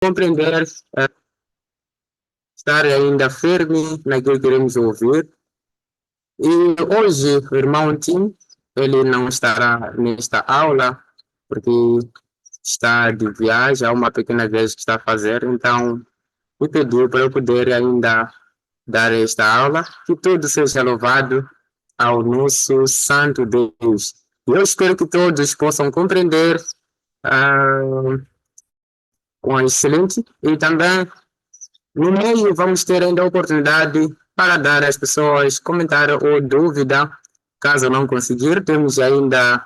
compreender, estar ainda firme naquilo que queremos ouvir. E hoje o irmão Tim, ele não estará nesta aula, porque está de viagem, há uma pequena viagem que está a fazer, então me pediu para eu poder ainda dar esta aula, que tudo seja louvado ao nosso Santo Deus. E eu espero que todos possam compreender ah, com excelente e também no meio, vamos ter ainda a oportunidade para dar às pessoas comentário ou dúvida. Caso não conseguir, temos ainda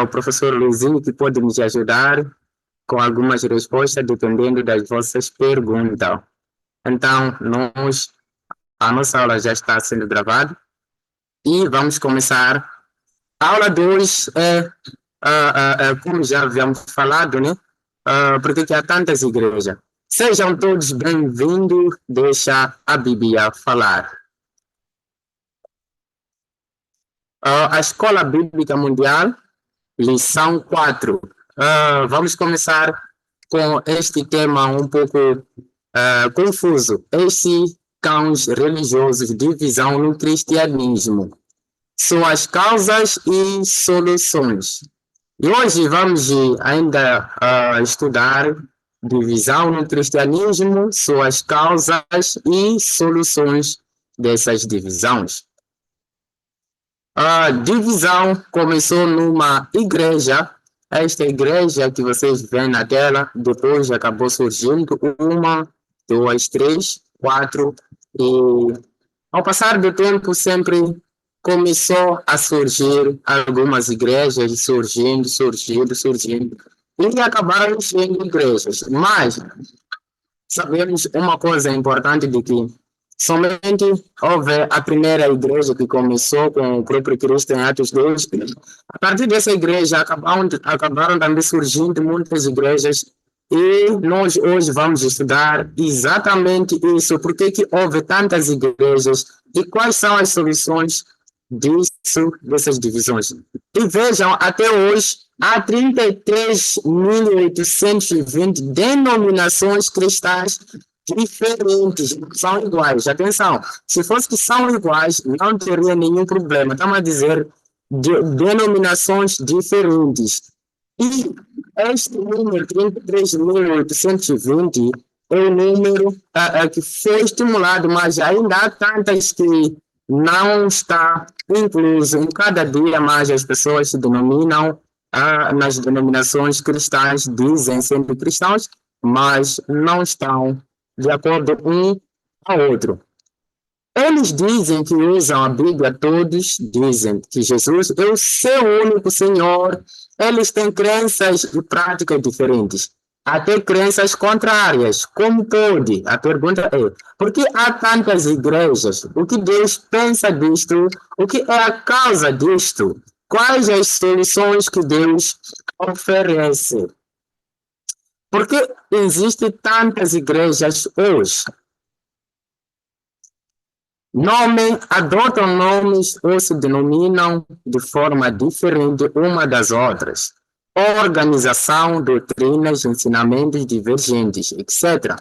o professor Luizinho que pode nos ajudar com algumas respostas, dependendo das vossas perguntas. Então, a nossa aula já está sendo gravada e vamos começar. A aula 2 é, como já havíamos falado, né? Porque que há tantas igrejas. Sejam todos bem-vindos, deixa a Bíblia falar. A Escola Bíblica Mundial, lição 4. Vamos começar com este tema um pouco confuso. Estes cães religiosos, divisão no cristianismo, suas causas e soluções. E hoje vamos ainda estudar divisão no cristianismo, suas causas e soluções dessas divisões. A divisão começou numa igreja. Esta igreja que vocês veem na tela, depois acabou surgindo uma, duas, três, quatro, e ao passar do tempo sempre começou a surgir algumas igrejas, surgindo, e acabaram sendo igrejas. Mas sabemos uma coisa importante de que somente houve a primeira igreja que começou com o próprio Cristo em Atos 2. A partir dessa igreja acabaram também surgindo muitas igrejas e nós hoje vamos estudar exatamente isso, por que houve tantas igrejas e quais são as soluções dessas divisões. E vejam, até hoje, há 33.820 denominações cristãs diferentes, são iguais. Atenção, se fosse que são iguais, não teria nenhum problema. Estamos a dizer denominações diferentes. E este número, 33.820, é o número que foi estimulado, mas ainda há tantas que não está incluso. Cada dia mais as pessoas se denominam nas denominações cristãs, dizem sendo cristãos, mas não estão de acordo um ao outro. Eles dizem que usam a Bíblia, todos dizem que Jesus é o seu único Senhor. Eles têm crenças e práticas diferentes, até crenças contrárias. Como pode? A pergunta é, por que há tantas igrejas? O que Deus pensa disto? O que é a causa disto? Quais as soluções que Deus oferece? Por que existem tantas igrejas hoje? Adotam nomes ou se denominam de forma diferente uma das outras. Organização, doutrinas, ensinamentos divergentes, etc.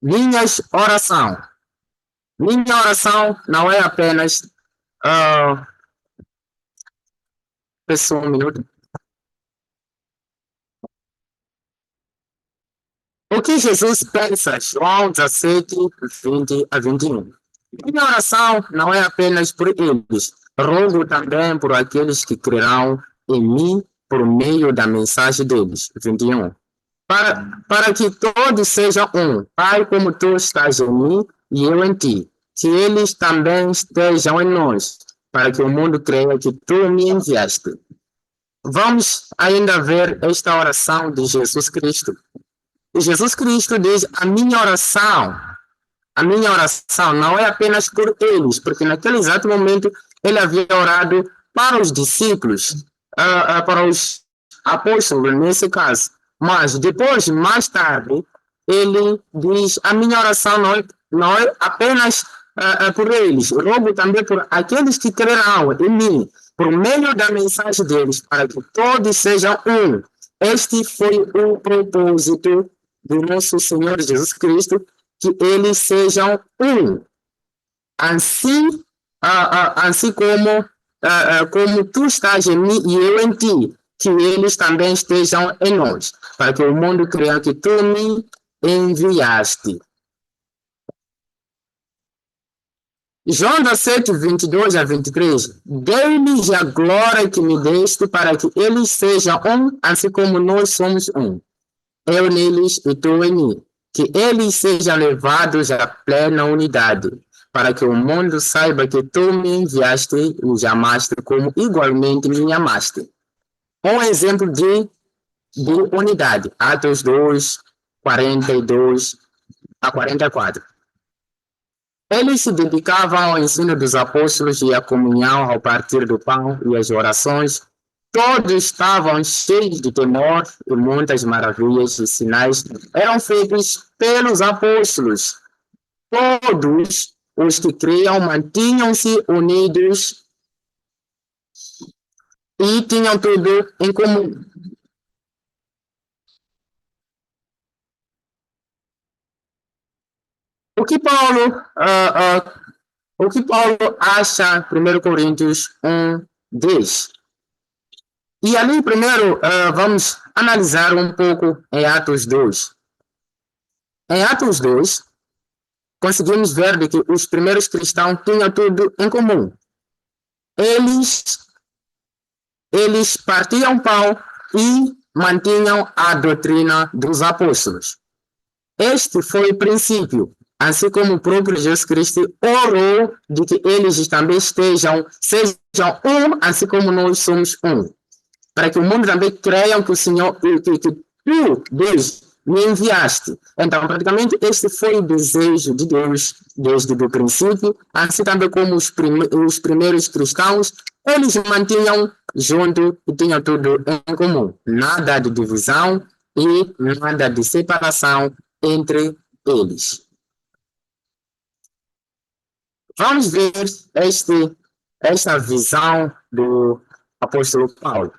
Minha oração não é apenas... Pessoal, um minuto. O que Jesus pensa? João 17, 20 a 21. Minha oração não é apenas por eles, rogo também por aqueles que crerão em mim por meio da mensagem deles. 21. Para que todos sejam um, Pai, como tu estás em mim e eu em ti, que eles também estejam em nós, para que o mundo creia que tu me enviaste. Vamos ainda ver esta oração de Jesus Cristo. E Jesus Cristo diz, a minha oração não é apenas por eles, porque naquele exato momento ele havia orado para os discípulos, para os apóstolos nesse caso. Mas depois, mais tarde, ele diz, a minha oração não é apenas por eles, rogo também por aqueles que crerão em mim, por meio da mensagem deles, para que todos sejam um. Este foi o propósito do nosso Senhor Jesus Cristo, que eles sejam um. Assim, assim como tu estás em mim e eu em ti, que eles também estejam em nós, para que o mundo creia que tu me enviaste. João 17, 22 a 23. Dei-lhes a glória que me deste para que eles sejam um, assim como nós somos um. Eu neles e tu em mim. Que eles sejam levados à plena unidade, para que o mundo saiba que tu me enviaste e os amaste como igualmente me amaste. Um exemplo de unidade. Atos 2, 42 a 44. Eles se dedicavam ao ensino dos apóstolos e à comunhão, ao partir do pão e às orações. Todos estavam cheios de temor e muitas maravilhas e sinais eram feitos pelos apóstolos. Todos os que criam mantinham-se unidos e tinham tudo em comum. O que Paulo, o que Paulo acha, 1 Coríntios 1:10? E ali, primeiro, vamos analisar um pouco em Atos 2. Em Atos 2, conseguimos ver de que os primeiros cristãos tinham tudo em comum. Eles, eles partiam pão e mantinham a doutrina dos apóstolos. Este foi o princípio, assim como o próprio Jesus Cristo orou de que eles também sejam um, assim como nós somos um. Para que o mundo também creia que o Senhor, que tu, Deus, me enviaste. Então, praticamente, este foi o desejo de Deus desde o princípio, assim também como os primeiros cristãos, eles mantinham junto e tinham tudo em comum. Nada de divisão e nada de separação entre eles. Vamos ver esta visão do apóstolo Paulo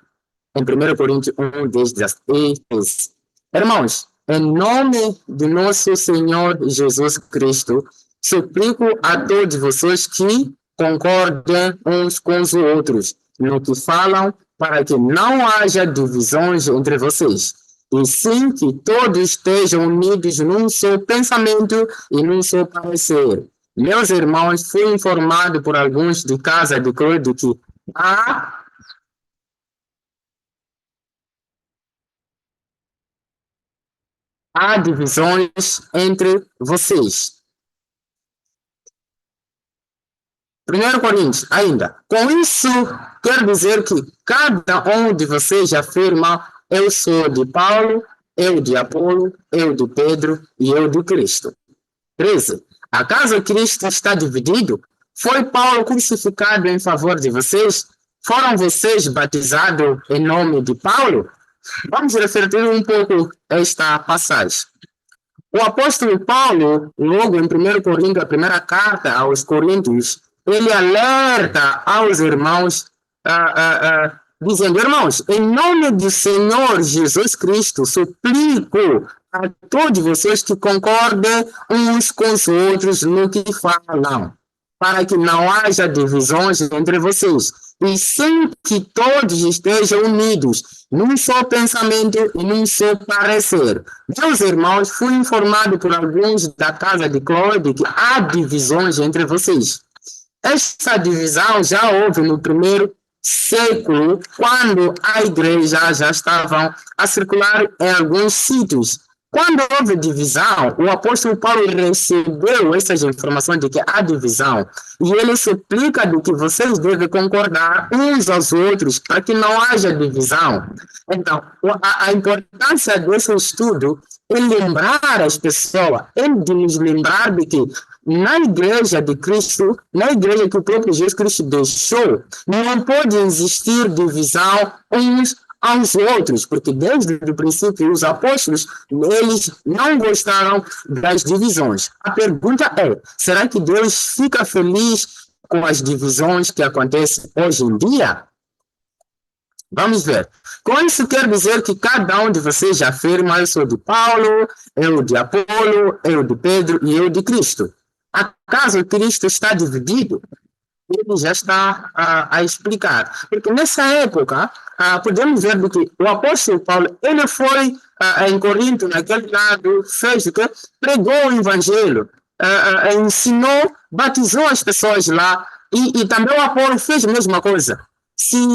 em 1 Coríntios 1, 10, 16. Irmãos, em nome de nosso Senhor Jesus Cristo, suplico a todos vocês que concordem uns com os outros no que falam, para que não haja divisões entre vocês, e sim que todos estejam unidos num só pensamento e num só parecer. Meus irmãos, fui informado por alguns de casa de Clói de que há divisões entre vocês. 1 Coríntios, ainda. Com isso, quer dizer que cada um de vocês afirma: eu sou de Paulo, eu de Apolo, eu de Pedro e eu de Cristo. 13. Acaso Cristo está dividido? Foi Paulo crucificado em favor de vocês? Foram vocês batizados em nome de Paulo? Vamos refletir um pouco esta passagem. O apóstolo Paulo, logo em 1 Coríntios, a primeira carta aos Coríntios, ele alerta aos irmãos, dizendo: irmãos, em nome do Senhor Jesus Cristo, suplico a todos vocês que concordem uns com os outros no que falam, para que não haja divisões entre vocês, e sim que todos estejam unidos num só pensamento e num só parecer. Meus irmãos, fui informado por alguns da casa de Clói que há divisões entre vocês. Essa divisão já houve no primeiro século, quando a igreja já estava a circular em alguns sítios. Quando houve divisão, o apóstolo Paulo recebeu essas informações de que há divisão, e ele suplica de que vocês devem concordar uns aos outros para que não haja divisão. Então, a importância desse estudo é lembrar as pessoas, é de nos lembrar de que na igreja de Cristo, na igreja que o próprio Jesus Cristo deixou, não pode existir divisão uns aos outros, porque desde o princípio os apóstolos, eles não gostaram das divisões. A pergunta é: será que Deus fica feliz com as divisões que acontecem hoje em dia? Vamos ver. Com isso quer dizer que cada um de vocês afirma: eu sou de Paulo, eu de Apolo, eu de Pedro e eu de Cristo. Acaso Cristo está dividido? Ele já está a explicar. Porque nessa época, podemos ver do que o apóstolo Paulo, ele foi em Corinto, naquele lado, fez o que? Pregou o evangelho, ensinou, batizou as pessoas lá, e também o Apolo fez a mesma coisa. Se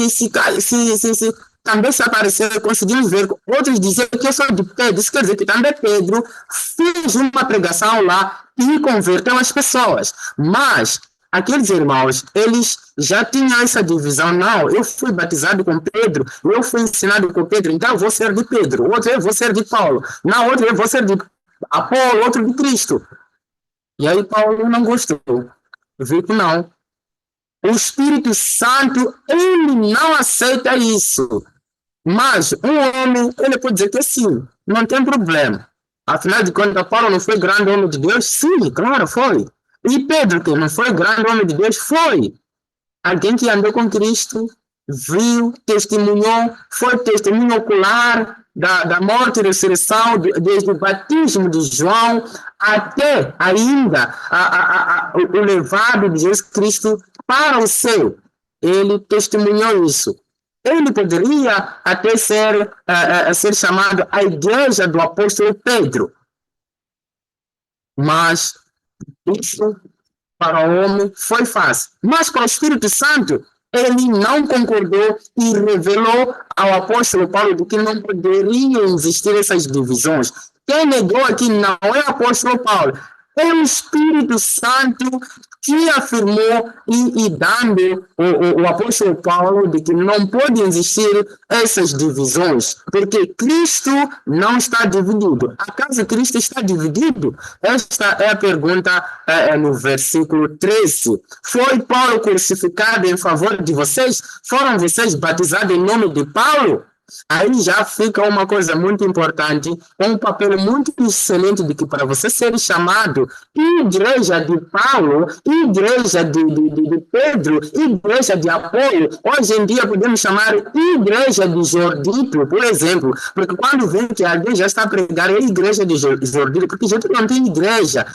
também se aparecer, conseguimos ver outros dizer que eu sou de Pedro, isso quer dizer que também Pedro fez uma pregação lá e converteu as pessoas. Mas aqueles irmãos, eles já tinham essa divisão. Não, eu fui batizado com Pedro, eu fui ensinado com Pedro, então eu vou ser de Pedro, outro eu vou ser de Paulo, na outra eu vou ser de Apolo, outro de Cristo. E aí Paulo não gostou, viu que não. O Espírito Santo, ele não aceita isso. Mas um homem, ele pode dizer que sim, não tem problema. Afinal de contas, Paulo não foi grande homem de Deus? Sim, claro, foi. E Pedro, que não foi grande homem de Deus? Foi. Alguém que andou com Cristo, viu, testemunhou, foi testemunho ocular da morte e ressurreição, desde o batismo de João até ainda o levado de Jesus Cristo para o céu. Ele testemunhou isso. Ele poderia até ser chamado a igreja do apóstolo Pedro, mas isso para o homem foi fácil. Mas para o Espírito Santo, ele não concordou e revelou ao apóstolo Paulo de que não poderiam existir essas divisões. Quem negou aqui não é o apóstolo Paulo, é o Espírito Santo que afirmou e dando o apóstolo Paulo de que não pode existir essas divisões, porque Cristo não está dividido. Acaso Cristo está dividido? Esta é a pergunta no versículo 13. Foi Paulo crucificado em favor de vocês? Foram vocês batizados em nome de Paulo? Aí já fica uma coisa muito importante, um papel muito excelente de que para você ser chamado igreja de Paulo, igreja de Pedro, igreja de Apolo, hoje em dia podemos chamar igreja de Jordito, por exemplo, porque quando vem que alguém já está a pregar é igreja de Jordito, porque Jordito não tem igreja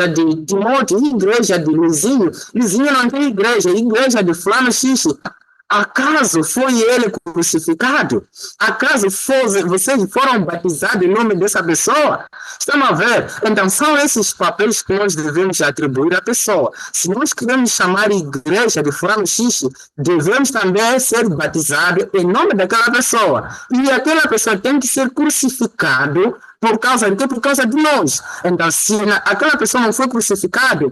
de Timóteo, igreja de Luizinho, Luizinho não tem igreja de Flano Xixi. Acaso foi ele crucificado? Acaso vocês foram batizados em nome dessa pessoa? Estamos a ver? Então, são esses papéis que nós devemos atribuir à pessoa. Se nós queremos chamar igreja de Fulano Xixi, devemos também ser batizados em nome daquela pessoa. E aquela pessoa tem que ser crucificado por causa de quê? Por causa de nós. Então, se aquela pessoa não foi crucificada,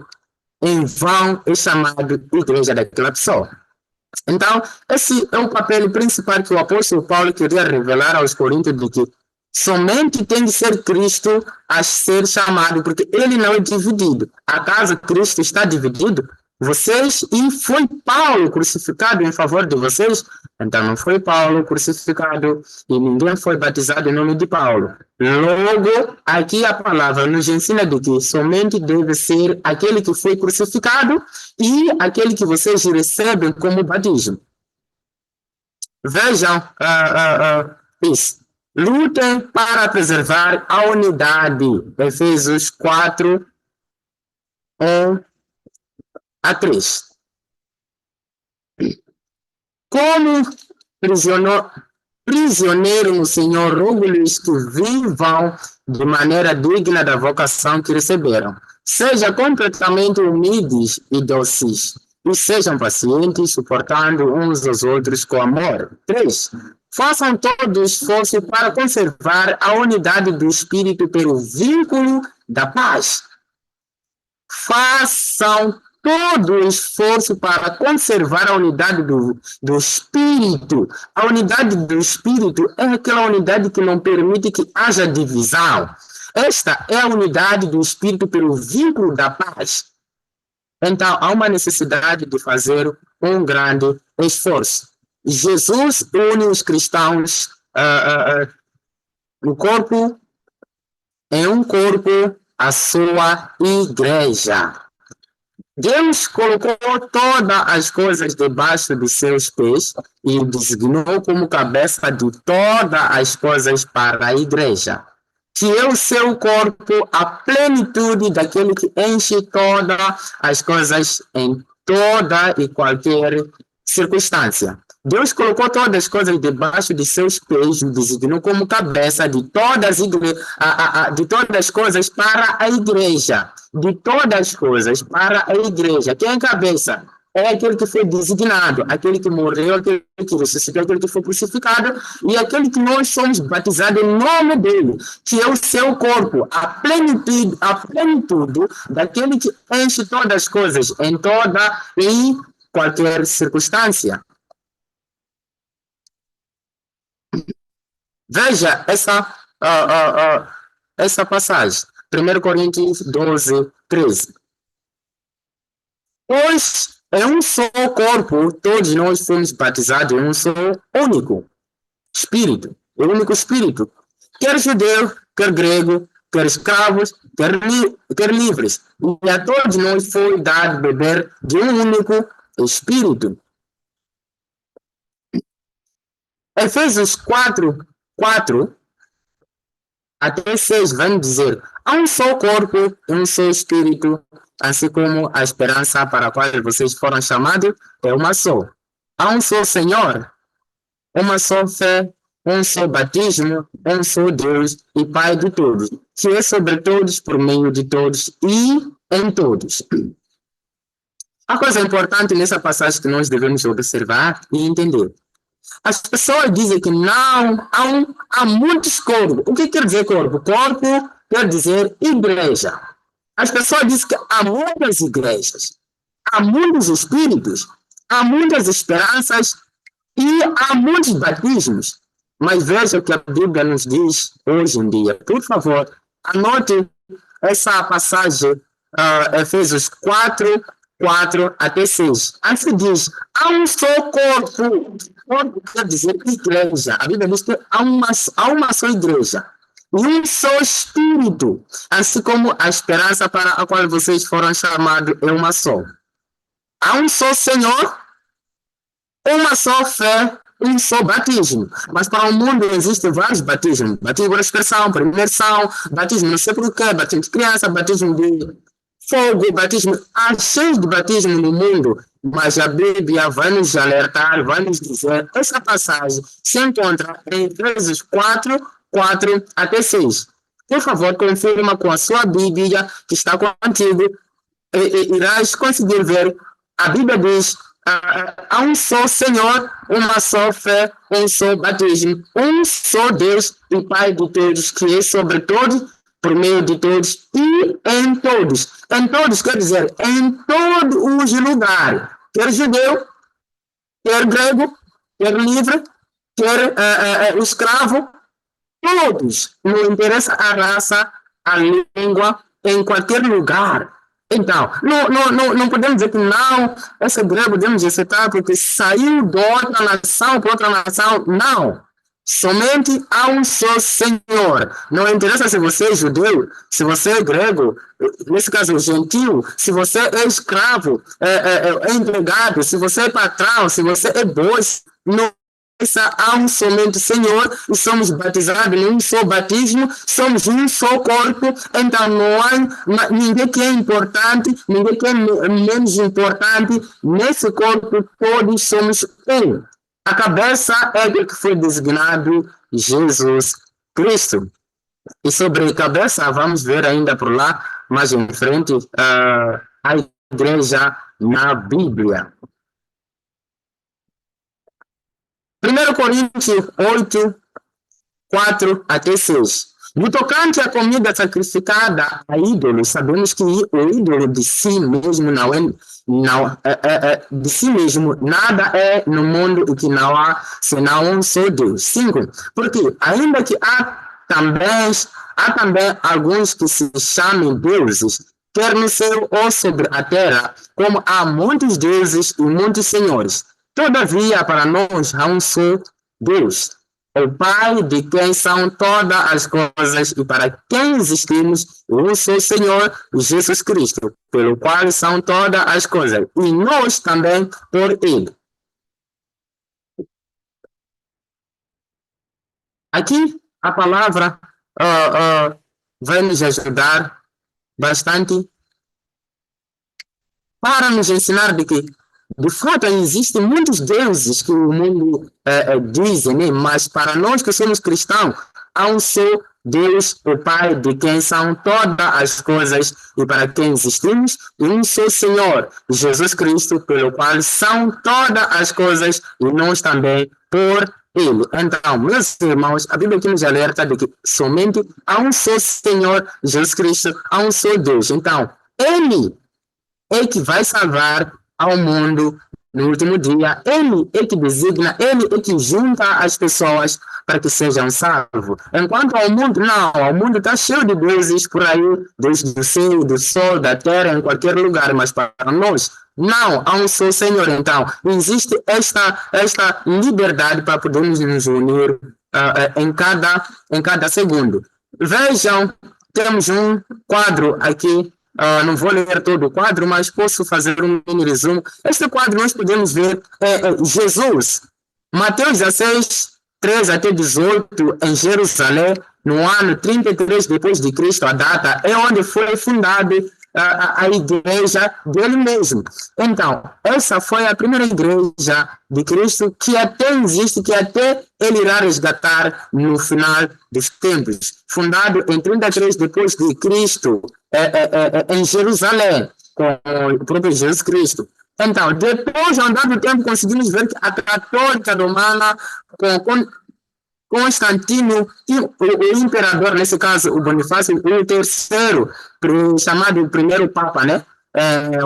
em vão é chamado igreja daquela pessoa. Então, esse é o papel principal que o apóstolo Paulo queria revelar aos Coríntios, de que somente tem de ser Cristo a ser chamado, porque ele não é dividido. Acaso Cristo está dividido? Vocês, e foi Paulo crucificado em favor de vocês? Então não foi Paulo crucificado e ninguém foi batizado em nome de Paulo. Logo, aqui a palavra nos ensina de que somente deve ser aquele que foi crucificado e aquele que vocês recebem como batismo. Vejam isso. Lutem para preservar a unidade. Efésios 4, 1-3. Como prisioneiro no Senhor, rogo-lhes que vivam de maneira digna da vocação que receberam. Sejam completamente humildes e doces, e sejam pacientes, suportando uns aos outros com amor. 3. Façam todo o esforço para conservar a unidade do Espírito pelo vínculo da paz. Façam todo o esforço para conservar a unidade do Espírito. A unidade do Espírito é aquela unidade que não permite que haja divisão. Esta é a unidade do Espírito pelo vínculo da paz. Então, há uma necessidade de fazer um grande esforço. Jesus une os cristãos no corpo, em um corpo, a sua igreja. Deus colocou todas as coisas debaixo dos seus pés e o designou como cabeça de todas as coisas para a igreja, que é o seu corpo, a plenitude daquele que enche todas as coisas em toda e qualquer circunstância. Deus colocou todas as coisas debaixo de seus pés e o designou como cabeça de de todas as coisas para a igreja. De todas as coisas para a igreja. Quem é cabeça? É aquele que foi designado, aquele que morreu, aquele que ressuscitou, aquele que foi crucificado e aquele que nós somos batizados em nome dele, que é o seu corpo, a plenitude daquele que enche todas as coisas em toda e qualquer circunstância. Veja essa passagem, 1 Coríntios 12, 13. Pois é um só corpo, todos nós fomos batizados em um só único Espírito, o único Espírito. Quer judeu, quer grego, quer escravos, quer livres. E a todos nós foi dado beber de um único Espírito. Efésios 4 até 6 vai dizer: há um só corpo, um só Espírito, assim como a esperança para a qual vocês foram chamados é uma só. Há um só Senhor, uma só fé, um só batismo, um só Deus e Pai de todos, que é sobre todos, por meio de todos e em todos. A coisa importante nessa passagem que nós devemos observar e entender. As pessoas dizem que não, há muitos corpos. O que quer dizer corpo? Corpo quer dizer igreja. As pessoas dizem que há muitas igrejas, há muitos espíritos, há muitas esperanças e há muitos batismos. Mas veja o que a Bíblia nos diz hoje em dia. Por favor, anote essa passagem, Efésios 4 até 6. Assim diz, há um só corpo. Corpo quer dizer igreja. A Bíblia diz que há uma só igreja. E um só Espírito. Assim como a esperança para a qual vocês foram chamados é uma só. Há um só Senhor, uma só fé, um só batismo. Mas para o mundo existem vários batismos. Batismo por expressão, por imersão, batismo não sei por quê, batismo de criança, batismo de fogo, batismo. Há cheios de batismo no mundo, mas a Bíblia vai nos alertar, vai nos dizer, essa passagem se encontra em Efésios 4 até 6. Por favor, confirma com a sua Bíblia que está contigo e irás conseguir ver. A Bíblia diz: há um só Senhor, uma só fé, um só batismo, um só Deus e Pai de todos, que é sobre todos, por meio de todos e em todos. Em todos quer dizer em todos os lugares. Quer judeu, quer grego, quer livre, quer escravo, todos. Não interessa a raça, a língua, em qualquer lugar. Então, não podemos dizer que não, essa greve podemos aceitar porque saiu de outra nação para outra nação. Não. Somente há um só Senhor. Não interessa se você é judeu, se você é grego, nesse caso gentil, se você é escravo, é empregado, se você é patrão, se você é boi. Não há um somente Senhor e somos batizados em um só batismo, somos um só corpo, então não há ninguém que é importante, ninguém que é menos importante, nesse corpo todos somos um. A cabeça é aquele que foi designado Jesus Cristo. E sobre a cabeça, vamos ver ainda por lá, mais em frente, a igreja na Bíblia. 1 Coríntios 8, 4 até 6. No tocante à comida sacrificada a ídolos, sabemos que o ídolo de si mesmo de si mesmo nada é no mundo que não há senão um só Deus. 5. Porque ainda que há também alguns que se chamem deuses, quer no céu ou sobre a terra, como há muitos deuses e muitos senhores. Todavia, para nós há um só Deus, o Pai de quem são todas as coisas e para quem existimos, o seu Senhor Jesus Cristo, pelo qual são todas as coisas, e nós também por ele. Aqui a palavra vai nos ajudar bastante para nos ensinar de que, de fato, existem muitos deuses que o mundo dizem, né? Mas para nós que somos cristãos, há um só Deus, o Pai, de quem são todas as coisas e para quem existimos, e um só Senhor, Jesus Cristo, pelo qual são todas as coisas e nós também por ele. Então, meus irmãos, a Bíblia aqui nos alerta de que somente há um só Senhor, Jesus Cristo, há um só Deus. Então, ele é que vai salvar ao mundo no último dia. Ele é que designa, ele é que junta as pessoas para que sejam salvos. Enquanto ao mundo, não, o mundo está cheio de deuses por aí, desde o céu, do sol, da terra, em qualquer lugar, mas para nós, não, há um só Senhor. Então, existe esta liberdade para podermos nos unir em cada segundo. Vejam, temos um quadro aqui. Não vou ler todo o quadro, mas posso fazer um mini resumo. Este quadro nós podemos ver Jesus, Mateus 16, 13 até 18, em Jerusalém, no ano 33 depois de Cristo, a data é onde foi fundada a igreja dele mesmo. Então, essa foi a primeira igreja de Cristo que até existe, que até ele irá resgatar no final dos tempos. Fundado em 33 depois de Cristo, em Jerusalém, com o próprio Jesus Cristo. Então, depois de um dado tempo, conseguimos ver que a católica romana, com Constantino, o imperador, nesse caso, o Bonifácio, o terceiro, chamado o primeiro Papa, né?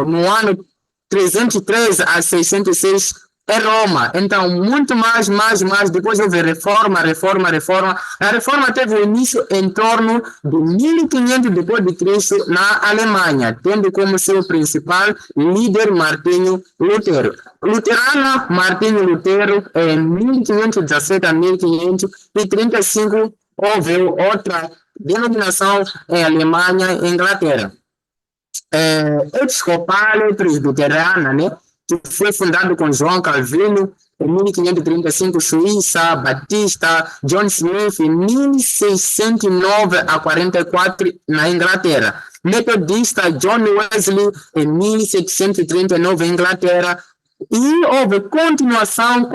No ano 313 a 606, é Roma. Então, muito mais, depois houve reforma. A reforma teve início em torno de 1500 depois de Cristo na Alemanha, tendo como seu principal líder Martinho Lutero. Luterano Martinho Lutero, em 1517 a 1535, houve outra denominação em Alemanha e Inglaterra. Episcopal presbiteriana, né? Que foi fundado com João Calvino em 1535, Suíça, Batista, John Smith em 1609 a 44 na Inglaterra. Metodista John Wesley em 1739 em Inglaterra. E houve continuação.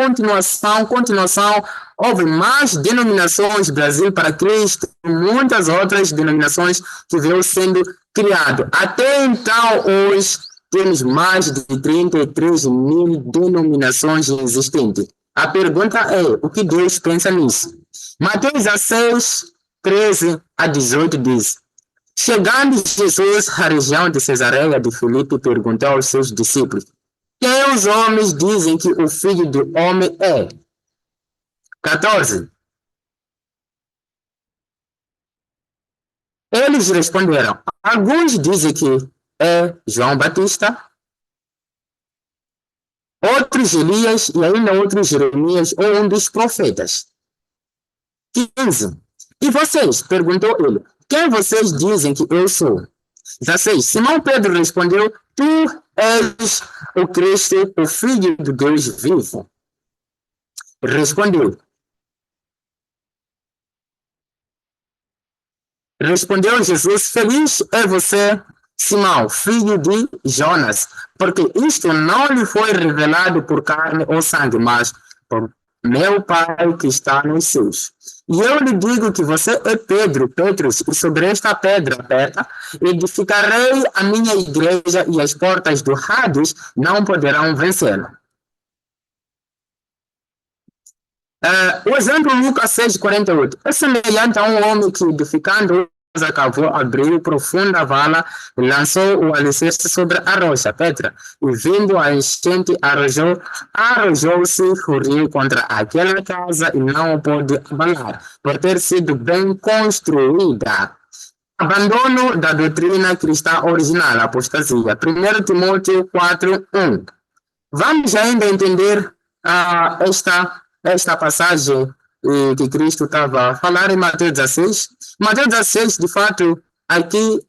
Houve mais denominações, Brasil para Cristo, muitas outras denominações que veio sendo criado. Até então, hoje, temos mais de 33 mil denominações existentes. A pergunta é, o que Deus pensa nisso? Mateus 16, 13 a 18 diz: chegando Jesus à região de Cesareia de Filipe, perguntou aos seus discípulos: quem os homens dizem que o Filho do Homem é? 14. Eles responderam: alguns dizem que é João Batista, outros Elias e ainda outros Jeremias ou um dos profetas. 15. E vocês? Perguntou ele. Quem vocês dizem que eu sou? 16. Simão Pedro respondeu: tu és o Cristo, o Filho de Deus vivo. Respondeu Jesus: feliz é você, Simão, filho de Jonas, porque isto não lhe foi revelado por carne ou sangue, mas por meu Pai que está nos céus. E eu lhe digo que você é Pedro, Petrus, e sobre esta pedra, edificarei a minha igreja e as portas do Hades não poderão vencê-la. O exemplo Lucas 6,48 é semelhante a um homem que, edificando cavou, abriu profunda vala e lançou o alicerce sobre a rocha, Petra, e vindo a enchente arrojou-se o rio contra aquela casa e não o pôde abalar, por ter sido bem construída. Abandono da doutrina cristã original, apostasia. 1 Timóteo 4:1. Vamos ainda entender esta passagem que Cristo estava a falar em Mateus 16. Mateus 16, de fato, aqui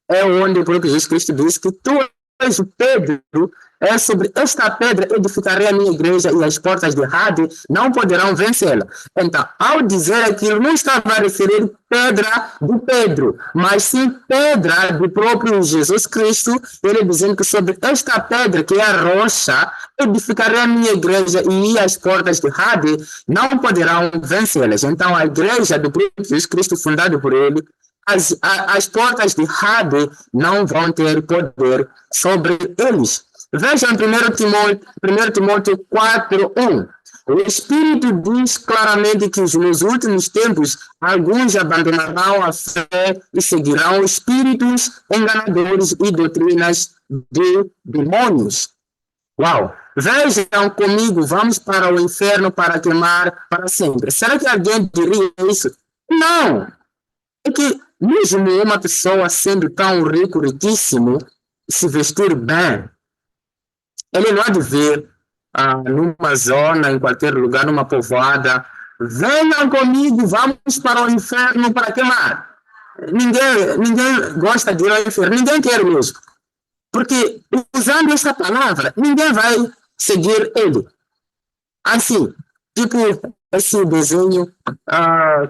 é onde o próprio Jesus Cristo disse que tu és o Pedro, é sobre esta pedra edificarei a minha igreja e as portas de Hades não poderão vencê-la. Então, ao dizer aquilo, não estava a referir pedra de Pedro, mas sim pedra do próprio Jesus Cristo, ele dizendo que sobre esta pedra, que é a rocha, edificarei a minha igreja e as portas de Hades não poderão vencê-las. Então, a igreja do próprio Jesus Cristo, fundada por ele, as portas de Hades não vão ter poder sobre eles. Vejam 1 Timóteo 4:1. O Espírito diz claramente que nos últimos tempos alguns abandonarão a fé e seguirão espíritos enganadores e doutrinas de demônios. Uau! Vejam comigo, vamos para o inferno para queimar para sempre. Será que alguém diria isso? Não! É que mesmo uma pessoa sendo tão rico, riquíssimo, se vestir bem, ele não há de vir numa zona, em qualquer lugar, numa povoada. Venham comigo, vamos para o inferno para queimar. Ninguém gosta de ir ao inferno, ninguém quer mesmo. Porque usando essa palavra, ninguém vai seguir ele. Assim, tipo esse desenho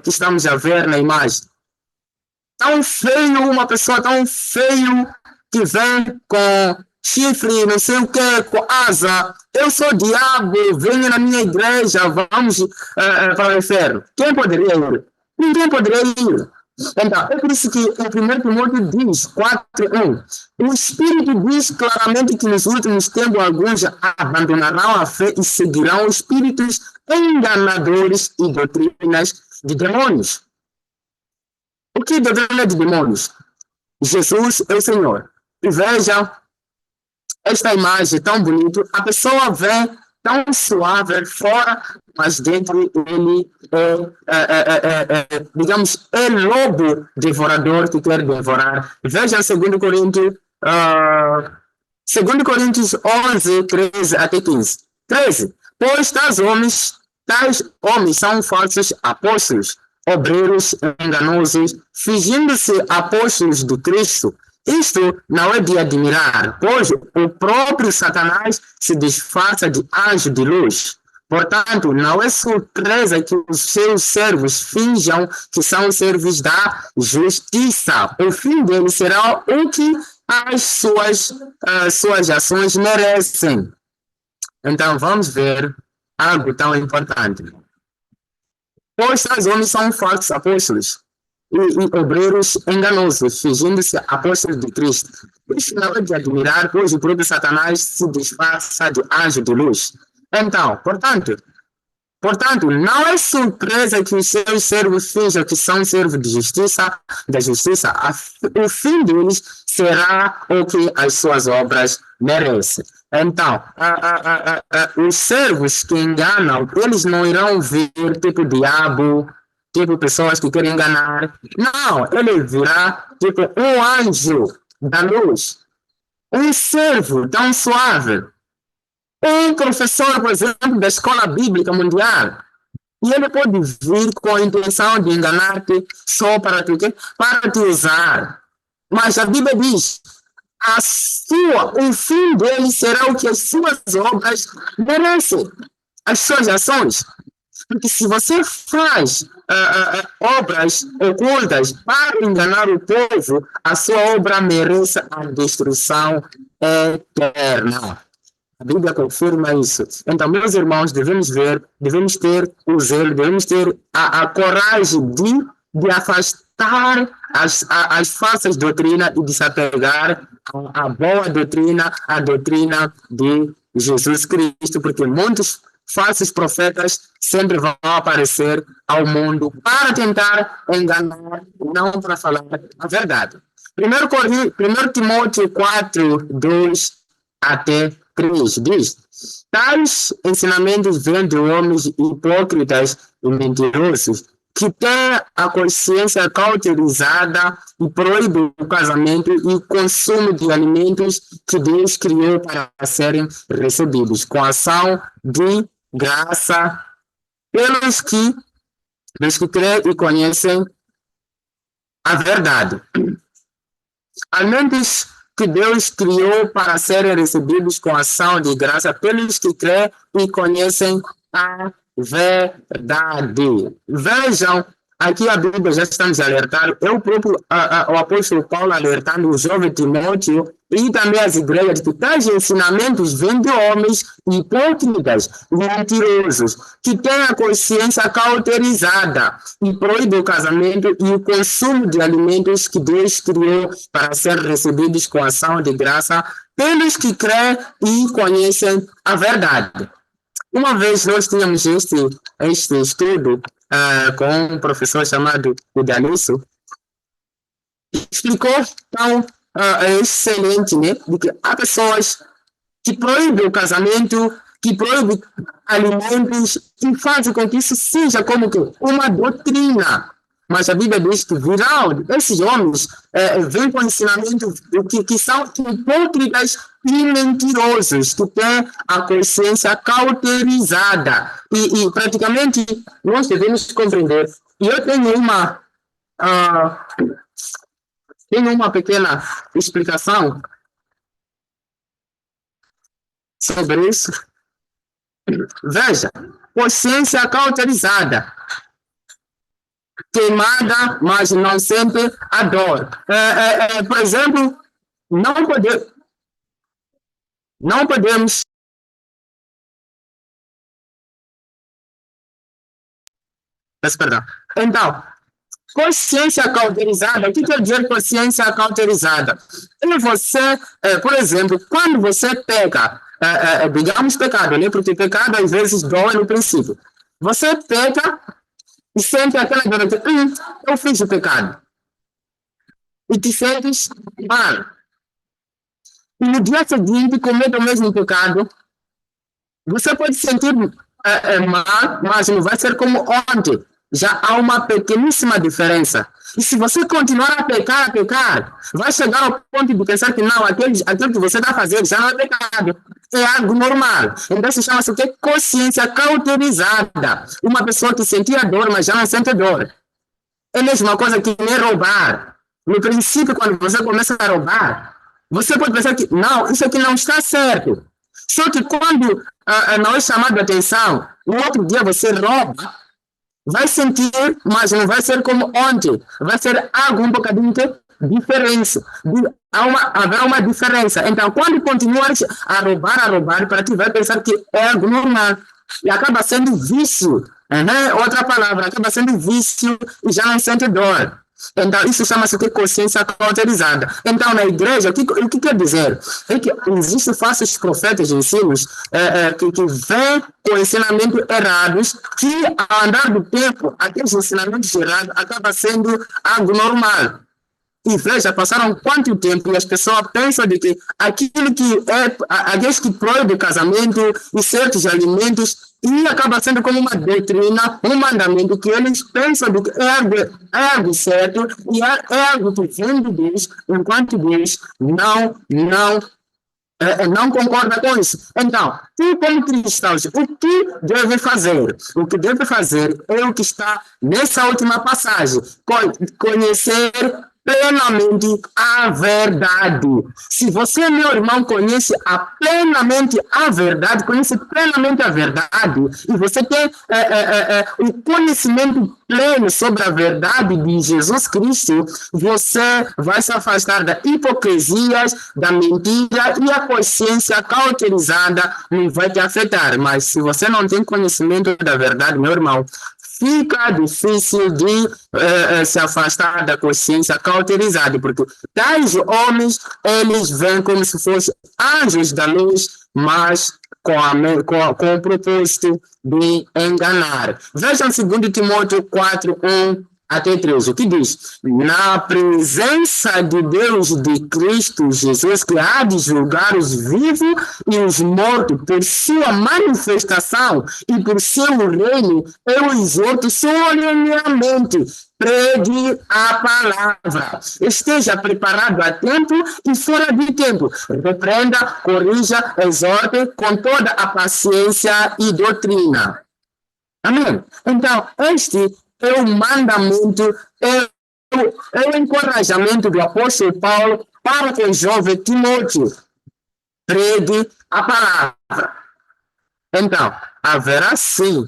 que estamos a ver na imagem. Tão feio, uma pessoa tão feio que vem com chifre, não sei o que, com asa. Eu sou diabo, venha na minha igreja, vamos para o inferno. Quem poderia ir? Ninguém poderia ir. Então, é por isso que em 1 Timóteo diz, 4:1, o Espírito diz claramente que nos últimos tempos alguns abandonarão a fé e seguirão espíritos enganadores e doutrinas de demônios. O que é doutrina de demônios? Jesus é o Senhor. E veja esta imagem tão bonita. A pessoa vem tão suave fora, mas dentro ele digamos, é lobo devorador que quer devorar. Veja 2 Coríntios, 2 Coríntios 11, 13 até 15. 13. Pois tais homens são falsos apóstolos, obreiros enganosos, fingindo-se apóstolos de Cristo. Isto não é de admirar, pois o próprio Satanás se disfarça de anjo de luz. Portanto, não é surpresa que os seus servos finjam que são servos da justiça. O fim deles será o que as suas ações merecem. Então, vamos ver algo tão importante. Pois tais homens são falsos apóstolos e obreiros enganosos, fingindo-se apóstolos de Cristo. Isso não é de admirar, pois o próprio Satanás se disfarça de anjo de luz. Então, portanto, não é surpresa que os seus servos finjam que são servos de justiça, da justiça. O fim deles será o que as suas obras merecem. Então, os servos que enganam, eles não irão vir tipo diabo, tipo pessoas que querem enganar. Não, ele virá tipo um anjo da luz, um servo tão suave, um professor, por exemplo, da escola bíblica mundial. E ele pode vir com a intenção de enganar-te só para te usar. Mas a Bíblia diz, o fim dele será o que as suas obras merecem, as suas ações. Porque se você faz obras ocultas para enganar o povo, a sua obra merece a destruição eterna. A Bíblia confirma isso. Então, meus irmãos, devemos ter o zelo, devemos ter a coragem de afastar as falsas doutrinas e de se apegar à boa doutrina, à doutrina de Jesus Cristo, porque muitos falsos profetas sempre vão aparecer ao mundo para tentar enganar, não para falar a verdade. 1 Timóteo 4:2 até 3 diz: tais ensinamentos vêm de homens hipócritas e mentirosos, que têm a consciência cauterizada e proíbem o casamento e o consumo de alimentos que Deus criou para serem recebidos, com ação de graça pelos que dos que creem e conhecem a verdade. Alimentos que Deus criou para serem recebidos com ação de graça pelos que creem e conhecem a verdade. Vejam, aqui a Bíblia já está nos alertando, eu próprio, o apóstolo Paulo alertando o jovem Timóteo e também as igrejas que tais ensinamentos vêm de homens hipócritas, mentirosos, que têm a consciência cauterizada e proíbem o casamento e o consumo de alimentos que Deus criou para ser recebidos com ação de graça pelos que creem e conhecem a verdade. Uma vez nós tínhamos este estudo com um professor chamado Udanisso, explicou tão excelente, né, de que há pessoas que proíbem o casamento, que proíbem alimentos e fazem com que isso seja como que uma doutrina. Mas a Bíblia diz que virão, esses homens vêm com ensinamentos que são hipócritas e mentirosos, que têm a consciência cauterizada. E praticamente nós devemos compreender. E eu tenho uma pequena explicação sobre isso. Veja, consciência cauterizada, queimada, mas não sente a dor. Por exemplo, não podemos. Peço perdão. Então, consciência cauterizada, o que quer dizer consciência cauterizada? É você, por exemplo, quando você peca, digamos pecado, né? Porque pecado às vezes dói no princípio. Você peca e sente aquela dor de, eu fiz o pecado. E te sentes mal. E no dia seguinte comete o mesmo pecado. Você pode sentir mal, mas não vai ser como ontem. Já há uma pequeníssima diferença. E se você continuar a pecar, vai chegar ao ponto de pensar que não, aquilo que você está fazendo já não é pecado. É algo normal. Então se chama-se de consciência cauterizada. Uma pessoa que sentia dor, mas já não sente dor. É a mesma coisa que nem roubar. No princípio, quando você começa a roubar, você pode pensar que não, isso aqui não está certo. Só que quando não é chamado a atenção, no outro dia você rouba, vai sentir, mas não vai ser como ontem. Vai ser algo um bocadinho diferente. Haverá uma diferença. Então, quando continuas a roubar, para ti vai pensar que é algo normal. E acaba sendo vício. Outra palavra, acaba sendo vício e já não sente dor. Então, isso chama-se de consciência cauterizada. Então, na igreja, o que quer dizer? É que existem falsos profetas de ensinos que vêm com ensinamentos errados, que, ao andar do tempo, aqueles ensinamentos errados acabam sendo algo normal. E veja, passaram quanto tempo e as pessoas pensam de que aqueles que proíbem o casamento e certos alimentos e acaba sendo como uma doutrina, um mandamento que eles pensam de que é algo certo e é algo que vem de Deus, enquanto Deus não concorda com isso. Então, tu como cristãos, o que deve fazer? O que deve fazer é o que está nessa última passagem, conhecer plenamente a verdade. Se você, meu irmão, conhece plenamente a verdade, conhece plenamente a verdade, e você tem o conhecimento pleno sobre a verdade de Jesus Cristo, você vai se afastar da hipocrisia, da mentira, e a consciência cauterizada não vai te afetar. Mas se você não tem conhecimento da verdade, meu irmão, fica difícil de se afastar da consciência cauterizada, porque tais homens, eles vêm como se fossem anjos da luz, mas com o propósito de enganar. Vejam 2 Timóteo 4, 1 até 13, o que diz? Na presença de Deus de Cristo Jesus, que há de julgar os vivos e os mortos por sua manifestação e por seu reino, eu exorto solenemente, pregue a palavra. Esteja preparado a tempo e fora de tempo. Repreenda, corrija, exorte com toda a paciência e doutrina. Amém? Então, este é o mandamento, é o encorajamento do apóstolo Paulo para que o jovem Timóteo pregue a palavra. Então, haverá sim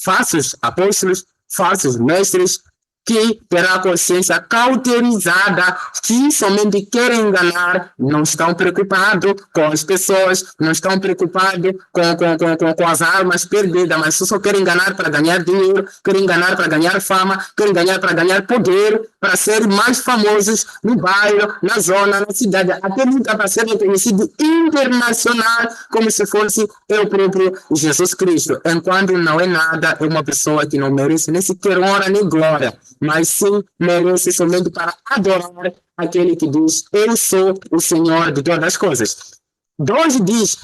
falsos apóstolos, falsos mestres, que terá a consciência cauterizada, que somente querem enganar, não estão preocupados com as pessoas, não estão preocupados com as almas perdidas, mas só querem enganar para ganhar dinheiro, querem enganar para ganhar fama, querem enganar para ganhar poder, para ser mais famosos no bairro, na zona, na cidade, até nunca para ser reconhecido internacional, como se fosse o próprio Jesus Cristo, enquanto não é nada, é uma pessoa que não merece nem sequer honra nem glória, mas sim merece somente para adorar aquele que diz: eu sou o Senhor de todas as coisas. 2 diz,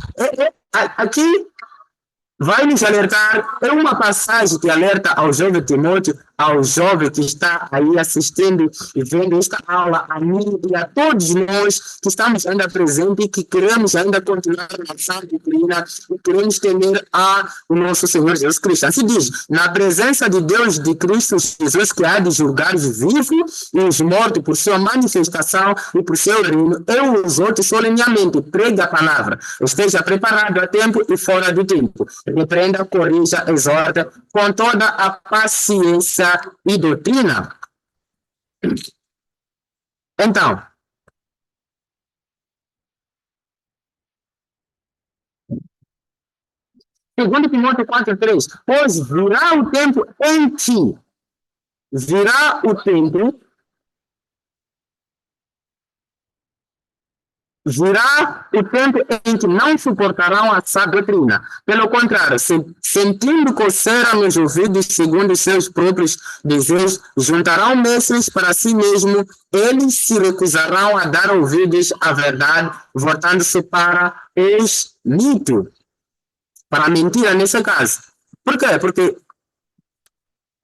aqui vai nos alertar, é uma passagem que alerta ao jovem Timóteo, ao jovem que está aí assistindo e vendo esta aula, a mim e a todos nós que estamos ainda presentes e que queremos ainda continuar na sã doutrina e queremos temer o nosso Senhor Jesus Cristo. Assim diz: na presença de Deus, de Cristo Jesus, que há de julgar os vivos e os mortos por sua manifestação e por seu reino, eu os outros solenemente pregue a palavra, esteja preparado a tempo e fora do tempo. Repreenda, corrija, exorta com toda a paciência e doutrina. Então, 2 Timóteo 4:3, pois virá o tempo em que, virá o tempo, virá o tempo em que não suportarão a sã doutrina. Pelo contrário, sentindo coceira nos ouvidos, segundo os seus próprios desejos, juntarão mestres para si mesmo. Eles se recusarão a dar ouvidos à verdade, voltando-se para os mitos, para a mentira nesse caso. Por quê? Porque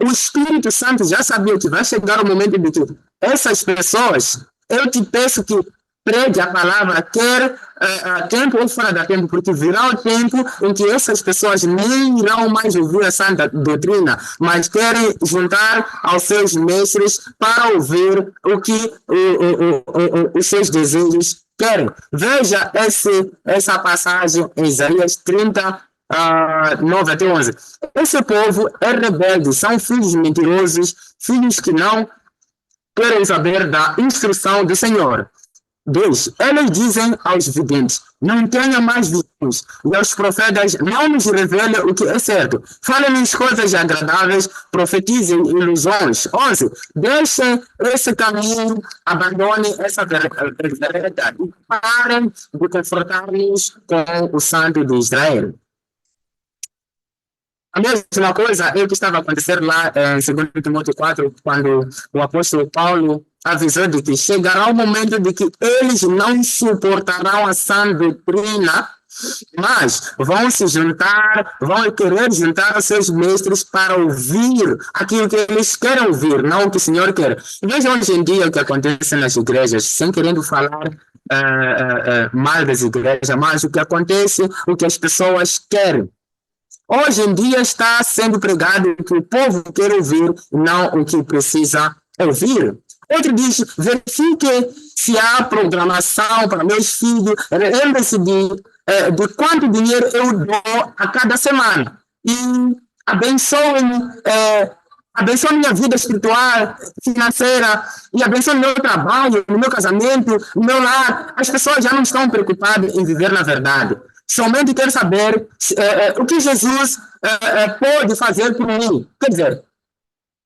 o Espírito Santo já sabia que vai chegar o momento de que essas pessoas, eu te peço que pregue a palavra, quer a tempo ou fora da tempo, porque virá o tempo em que essas pessoas nem irão mais ouvir a santa doutrina, mas querem juntar aos seus mestres para ouvir o que os seus desejos querem. Veja essa passagem em Isaías 30, 9-11. Esse povo é rebelde, são filhos mentirosos, filhos que não querem saber da instrução do Senhor. 2. Eles dizem aos videntes: não tenha mais visões, e aos profetas: não nos revele o que é certo. Falem-nos coisas agradáveis, profetizem ilusões. 11. Deixem esse caminho, abandonem essa vereda e parem de confortar-nos com o Santo de Israel. A mesma coisa é o que estava a acontecer lá em 2 Timóteo 4, quando o apóstolo Paulo avisou de que chegará o momento de que eles não suportarão a sã doutrina, mas vão se juntar, vão querer juntar os seus mestres para ouvir aquilo que eles querem ouvir, não o que o Senhor quer. Veja hoje em dia o que acontece nas igrejas, sem querendo falar mal das igrejas, mas o que acontece, o que as pessoas querem. Hoje em dia está sendo pregado o que o povo quer ouvir, não o que precisa ouvir. Outro diz: verifique se há programação para meus filhos, lembre-se de quanto dinheiro eu dou a cada semana e abençoe-me, abençoe minha vida espiritual, financeira, e abençoe meu trabalho, no meu casamento, no meu lar. As pessoas já não estão preocupadas em viver na verdade. Somente quer saber o que Jesus pode fazer por mim. Quer dizer,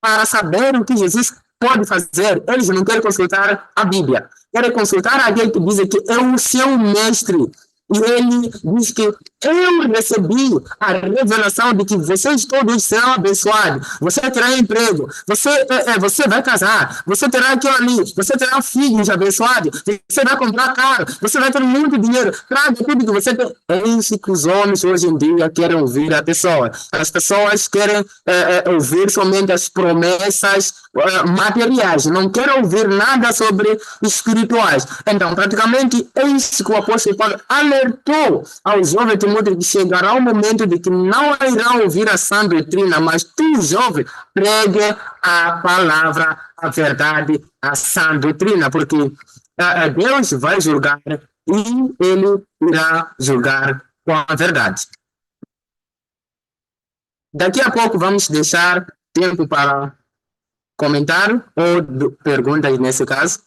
para saber o que Jesus pode fazer, eles não querem consultar a Bíblia. Querem consultar aquele que diz que é o seu mestre. E ele diz que eu recebi a revelação de que vocês todos serão abençoados. Você terá emprego, você vai casar, você terá aquilo ali, você terá filhos abençoados, você vai comprar carro, você vai ter muito dinheiro. Traga tudo que você tem. É isso que os homens hoje em dia querem ouvir a pessoa. As pessoas querem ouvir somente as promessas materiais, não querem ouvir nada sobre espirituais. Então, praticamente, é isso que o apóstolo Paulo alerta alertou ao jovem Timóteo que chegará um momento de que não irão ouvir a sã doutrina, mas tu, jovem, pregue a palavra, a verdade, a sã doutrina, porque Deus vai julgar e ele irá julgar com a verdade. Daqui a pouco vamos deixar tempo para comentário ou perguntas nesse caso.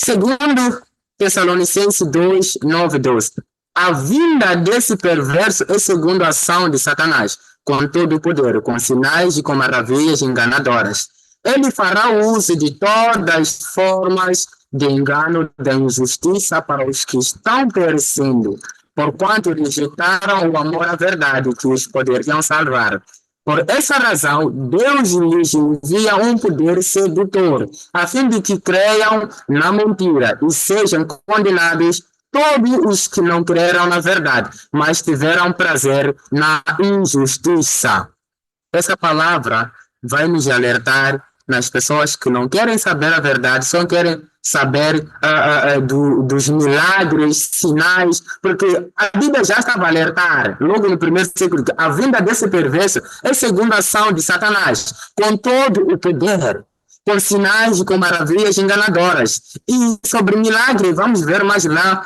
Segundo Tessalonicenses 2, 9, 12. A vinda desse perverso é segundo a ação de Satanás, com todo o poder, com sinais e com maravilhas enganadoras. Ele fará uso de todas as formas de engano, da injustiça para os que estão perecendo, porquanto rejeitaram o amor à verdade que os poderiam salvar. Por essa razão, Deus lhes envia um poder sedutor, a fim de que creiam na mentira e sejam condenados todos os que não creram na verdade, mas tiveram prazer na injustiça. Essa palavra vai nos alertar nas pessoas que não querem saber a verdade, só querem saber dos milagres, sinais, porque a Bíblia já estava a alertar, logo no primeiro século, que a vinda desse perverso é segundo a ação de Satanás, com todo o poder, com sinais e com maravilhas enganadoras. E sobre milagre, vamos ver mais lá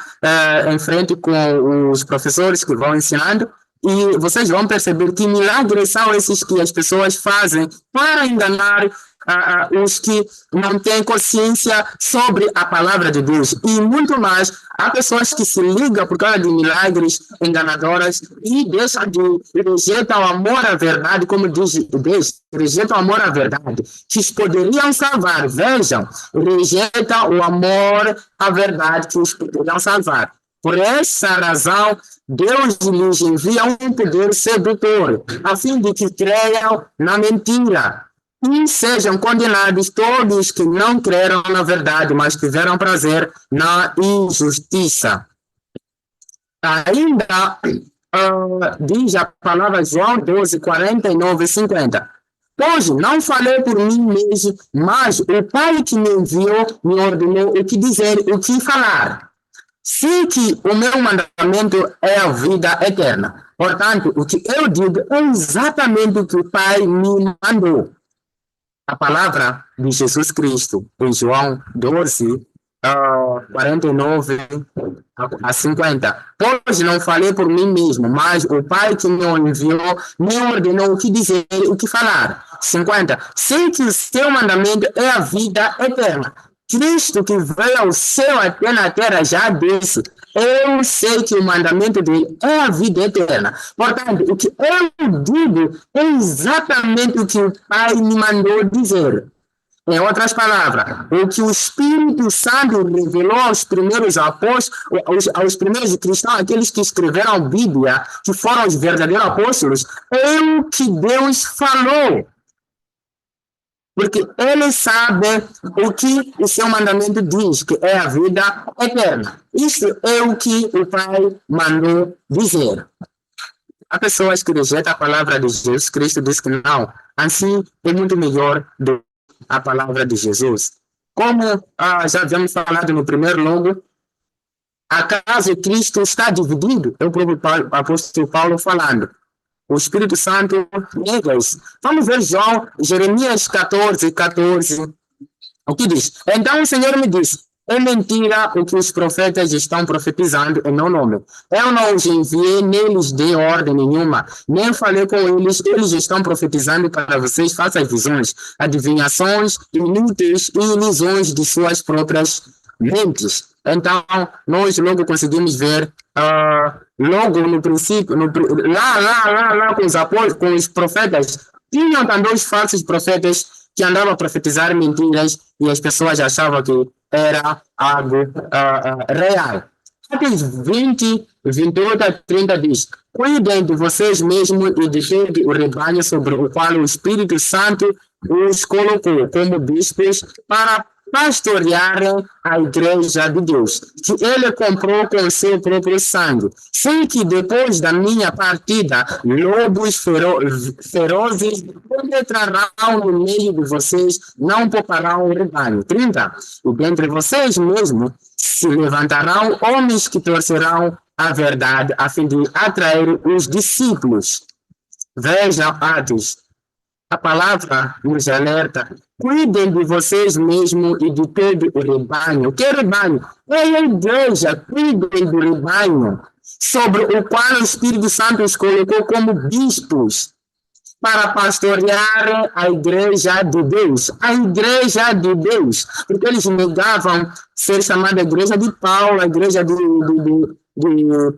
em frente com os professores que vão ensinando, e vocês vão perceber que milagres são esses que as pessoas fazem para enganar os que não têm consciência sobre a palavra de Deus. E muito mais, há pessoas que se ligam por causa de milagres enganadoras e rejeitam o amor à verdade, como diz Deus, rejeitam o amor à verdade, que os poderiam salvar. Vejam, rejeitam o amor à verdade que os poderiam salvar. Por essa razão, Deus lhes envia um poder sedutor, a fim de que creiam na mentira e sejam condenados todos que não creram na verdade, mas tiveram prazer na injustiça. Ainda diz a palavra João 12, 49 e 50. Pois não falei por mim mesmo, mas o Pai que me enviou me ordenou o que dizer, o que falar. Sei que o meu mandamento é a vida eterna. Portanto, o que eu digo é exatamente o que o Pai me mandou. A palavra de Jesus Cristo, em João 12, 49 a 50. Pois não falei por mim mesmo, mas o Pai que me enviou me ordenou o que dizer, o que falar. 50. Sei que o seu mandamento é a vida eterna. Cristo que veio ao céu até na terra já disse, eu sei que o mandamento dele é a vida eterna. Portanto, o que eu digo é exatamente o que o Pai me mandou dizer. Em outras palavras, o que o Espírito Santo revelou aos primeiros apóstolos, aos primeiros cristãos, aqueles que escreveram a Bíblia, que foram os verdadeiros apóstolos, é o que Deus falou. Porque ele sabe o que o seu mandamento diz, que é a vida eterna. Isso é o que o Pai mandou dizer. Há pessoas que rejeitam a palavra de Jesus Cristo, diz que não, assim é muito melhor do que a palavra de Jesus. Como já havíamos falado no primeiro logo, acaso Cristo está dividido? É o próprio apóstolo Paulo falando. O Espírito Santo nega isso. Vamos ver Jeremias 14, 14. O que diz? Então o Senhor me disse, é mentira o que os profetas estão profetizando em meu nome. Eu não os enviei, nem lhes dei ordem nenhuma, nem falei com eles. Eles estão profetizando para vocês falsas visões, adivinhações inúteis e ilusões de suas próprias mentes. Então, nós logo conseguimos ver, logo no princípio, lá com os apóstolos, com os profetas, tinham também os falsos profetas que andavam a profetizar mentiras e as pessoas achavam que era algo real. Atos 20, 28 a 30 diz, cuidem de vocês mesmos e de todo o rebanho sobre o qual o Espírito Santo os colocou como bispos para pastorearem a igreja de Deus, que ele comprou com seu próprio sangue. Sei que depois da minha partida, lobos ferozes penetrarão no meio de vocês, não pouparão o rebanho. 30. E dentre vocês mesmo se levantarão homens que torcerão a verdade a fim de atrair os discípulos. Vejam, Atos, a palavra nos alerta. Cuidem de vocês mesmos e de todo o rebanho. Que rebanho? É a igreja. Cuidem do rebanho, sobre o qual o Espírito Santo os colocou como bispos, para pastorear a igreja de Deus. A igreja de Deus. Porque eles negavam ser chamada igreja de Paulo, a igreja de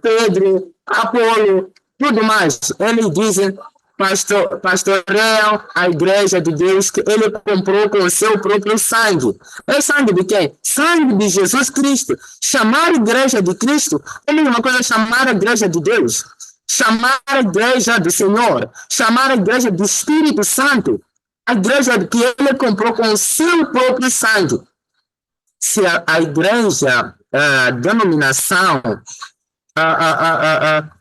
Pedro, Apolo, tudo mais. Eles dizem pastoreiam a igreja de Deus que ele comprou com o seu próprio sangue. É sangue de quem? Sangue de Jesus Cristo. Chamar a igreja de Cristo é a mesma coisa chamar a igreja de Deus. Chamar a igreja do Senhor. Chamar a igreja do Espírito Santo. A igreja que ele comprou com o seu próprio sangue. Se a igreja, a denominação,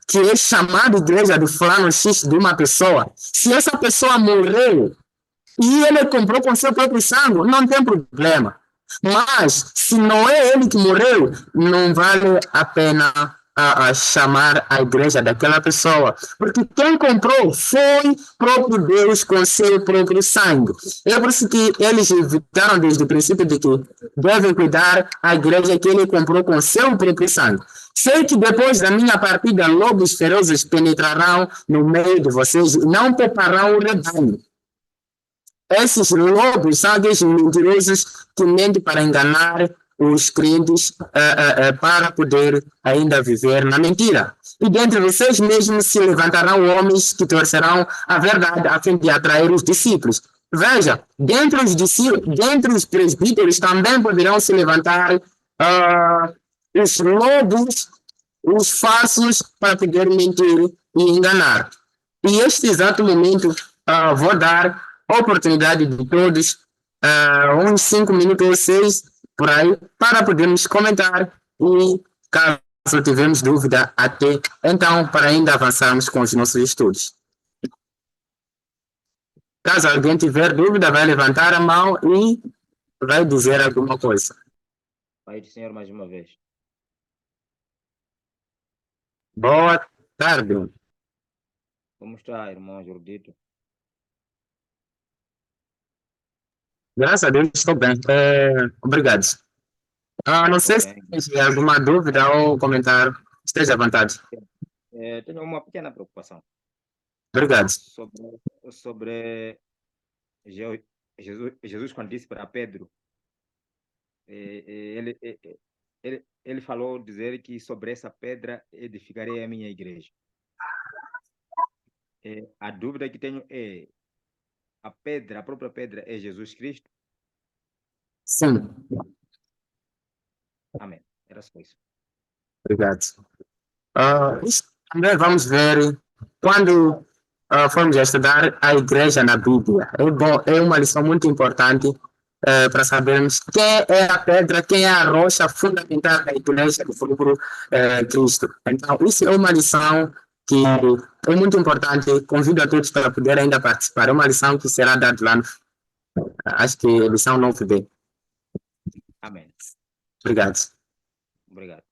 que é chamada igreja do fulano X de uma pessoa, se essa pessoa morreu e ele comprou com seu próprio sangue, não tem problema. Mas, se não é ele que morreu, não vale a pena chamar a igreja daquela pessoa. Porque quem comprou foi próprio Deus com seu próprio sangue. É por isso que eles evitaram desde o princípio de que devem cuidar a igreja que ele comprou com seu próprio sangue. Sei que depois da minha partida, lobos ferozes penetrarão no meio de vocês e não pouparão o rebanho. Esses lobos são aqueles mentirosos que mentem para enganar os crentes para poder ainda viver na mentira. E dentre vocês mesmos se levantarão homens que torcerão a verdade a fim de atrair os discípulos. Veja, dentre os presbíteros também poderão se levantar os lobos, os falsos, para poder mentir e enganar. E este exato momento vou dar oportunidade de todos, uns 5 minutos ou 6, por aí, para podermos comentar e, caso tivermos dúvida, até então, para ainda avançarmos com os nossos estudos. Caso alguém tiver dúvida, vai levantar a mão e vai dizer alguma coisa. Pai do Senhor, mais uma vez. Boa tarde. Como está, irmão Jordito? Graças a Deus, estou bem. Obrigado. Não sei se tem alguma dúvida ou comentário. Esteja à vontade. Tenho uma pequena preocupação. Obrigado. Sobre Jesus, quando disse para Pedro, ele falou dizer que sobre essa pedra edificarei a minha igreja. A dúvida que tenho é: a própria pedra é Jesus Cristo? Sim. Amém. Era só isso. Obrigado. Isso também vamos ver quando formos estudar a igreja na Bíblia. É uma lição muito importante para sabermos quem é a pedra, quem é a rocha fundamental da igreja do próprio Cristo. Então, isso é uma lição que é muito importante. Convido a todos para poder ainda participar. É uma lição que será dada lá no... Acho que é lição 9B. Amém. Obrigado. Obrigado.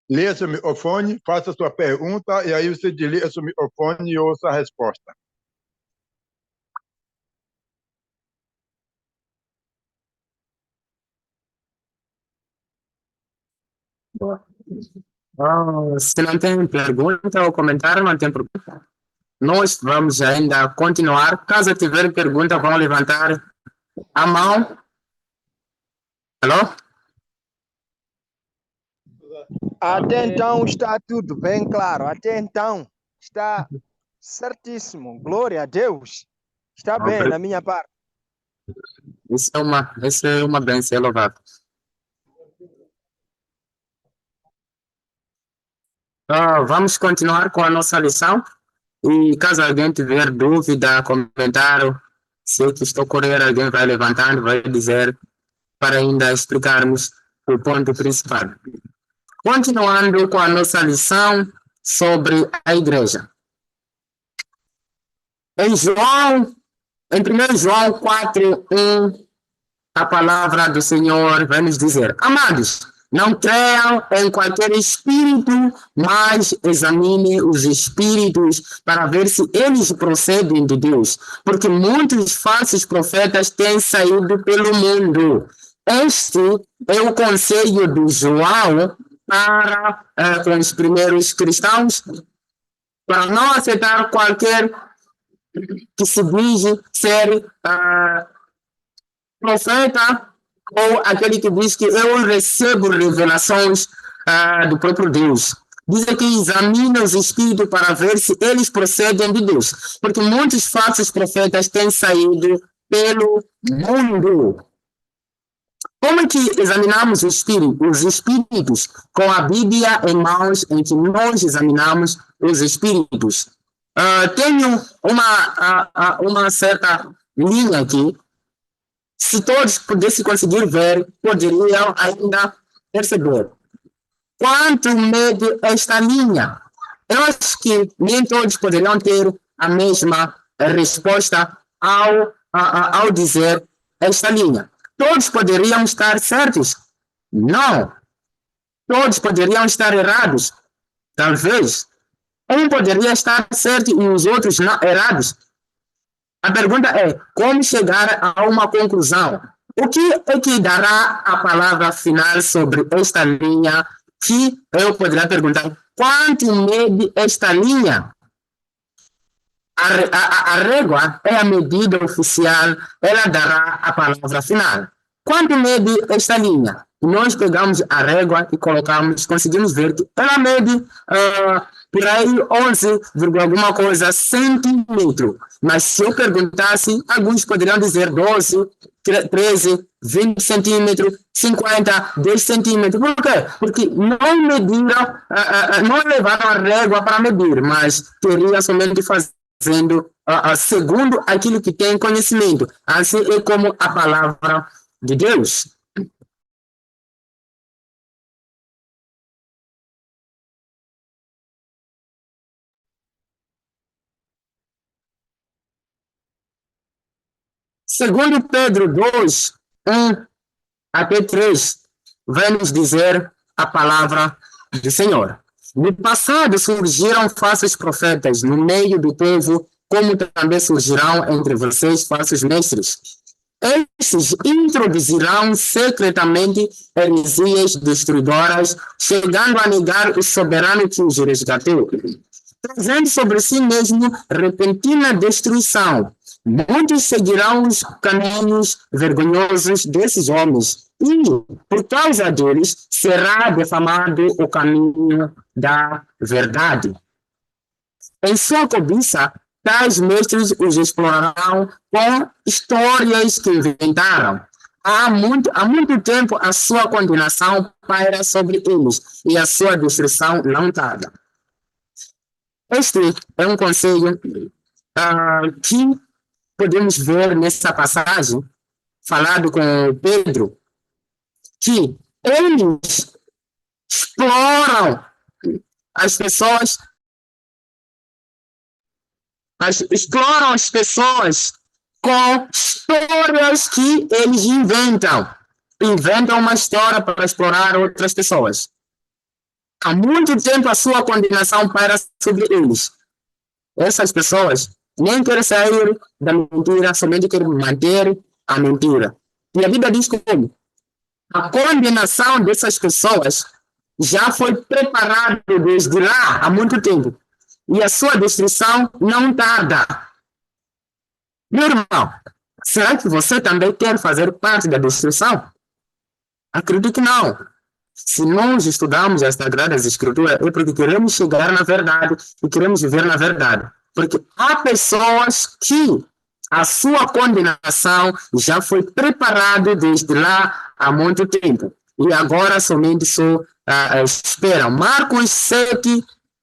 Liga seu microfone, faça sua pergunta e aí você desliga seu microfone e ouça a resposta. Se não tem pergunta ou comentário, não tem problema. Nós vamos ainda continuar. Caso tiver pergunta, vão levantar a mão. Alô? Até então está tudo bem claro. Até então está certíssimo. Glória a Deus. Está bem na minha parte. Isso é uma bênção, é louvável. Vamos continuar com a nossa lição. E caso alguém tiver dúvida, comentário, se eu que estou a correr, alguém vai levantando, vai dizer, para ainda explicarmos o ponto principal. Continuando com a nossa lição sobre a igreja. Em 1 João 4:1, a palavra do Senhor vai nos dizer: Amados, não creiam em qualquer espírito, mas examine os espíritos para ver se eles procedem de Deus, porque muitos falsos profetas têm saído pelo mundo. Este é o conselho de João para com os primeiros cristãos, para não aceitar qualquer que se diz ser profeta ou aquele que diz que eu recebo revelações do próprio Deus. Dizem que examina os espíritos para ver se eles procedem de Deus, porque muitos falsos profetas têm saído pelo mundo. Como é que examinamos os espíritos? Com a Bíblia em mãos, em que nós examinamos os espíritos. Tenho uma certa linha aqui. Se todos pudessem conseguir ver, poderiam ainda perceber. Quanto mede esta linha? Eu acho que nem todos poderiam ter a mesma resposta ao dizer esta linha. Todos poderiam estar certos? Não. Todos poderiam estar errados? Talvez. Um poderia estar certo e os outros não, errados. A pergunta é, como chegar a uma conclusão? O que é que dará a palavra final sobre esta linha? Que eu poderia perguntar, quanto mede esta linha? A régua é a medida oficial, ela dará a palavra final. Quanto mede esta linha? Nós pegamos a régua e colocamos, conseguimos ver que ela mede por aí 11, alguma coisa centímetro. Mas se eu perguntasse, alguns poderiam dizer 12, 13, 20 centímetros, 50, 10 centímetros. Por quê? Porque não mediram, não levaram a régua para medir, mas queriam somente fazendo segundo aquilo que tem conhecimento. Assim é como a palavra de Deus. Segundo Pedro 2, 1-3, vai nos dizer a palavra do Senhor. No passado surgiram falsos profetas no meio do povo, como também surgirão entre vocês falsos mestres. Esses introduzirão secretamente heresias destruidoras, chegando a negar o soberano que os resgatou, trazendo sobre si mesmo repentina destruição. Muitos seguirão os caminhos vergonhosos desses homens, e, por causa deles, será defamado o caminho da verdade. Em sua cobiça, tais mestres os explorarão com histórias que inventaram. Há muito tempo a sua condenação paira sobre eles e a sua destruição não tarda. Este é um conselho que podemos ver nessa passagem, falado com Pedro, que eles exploram as pessoas, exploram as pessoas com histórias que eles inventam. Inventam uma história para explorar outras pessoas. Há muito tempo a sua condenação paira sobre eles. Essas pessoas nem querem sair da mentira, somente querem manter a mentira. E a Bíblia diz como? A condenação dessas pessoas já foi preparada desde lá há muito tempo. E a sua destruição não tarda. Meu irmão, será que você também quer fazer parte da destruição? Acredito que não. Se nós estudamos as Sagradas Escrituras, é porque queremos chegar na verdade e queremos viver na verdade. Porque há pessoas que a sua condenação já foi preparada desde lá há muito tempo. E agora somente só esperam. Marcos 7,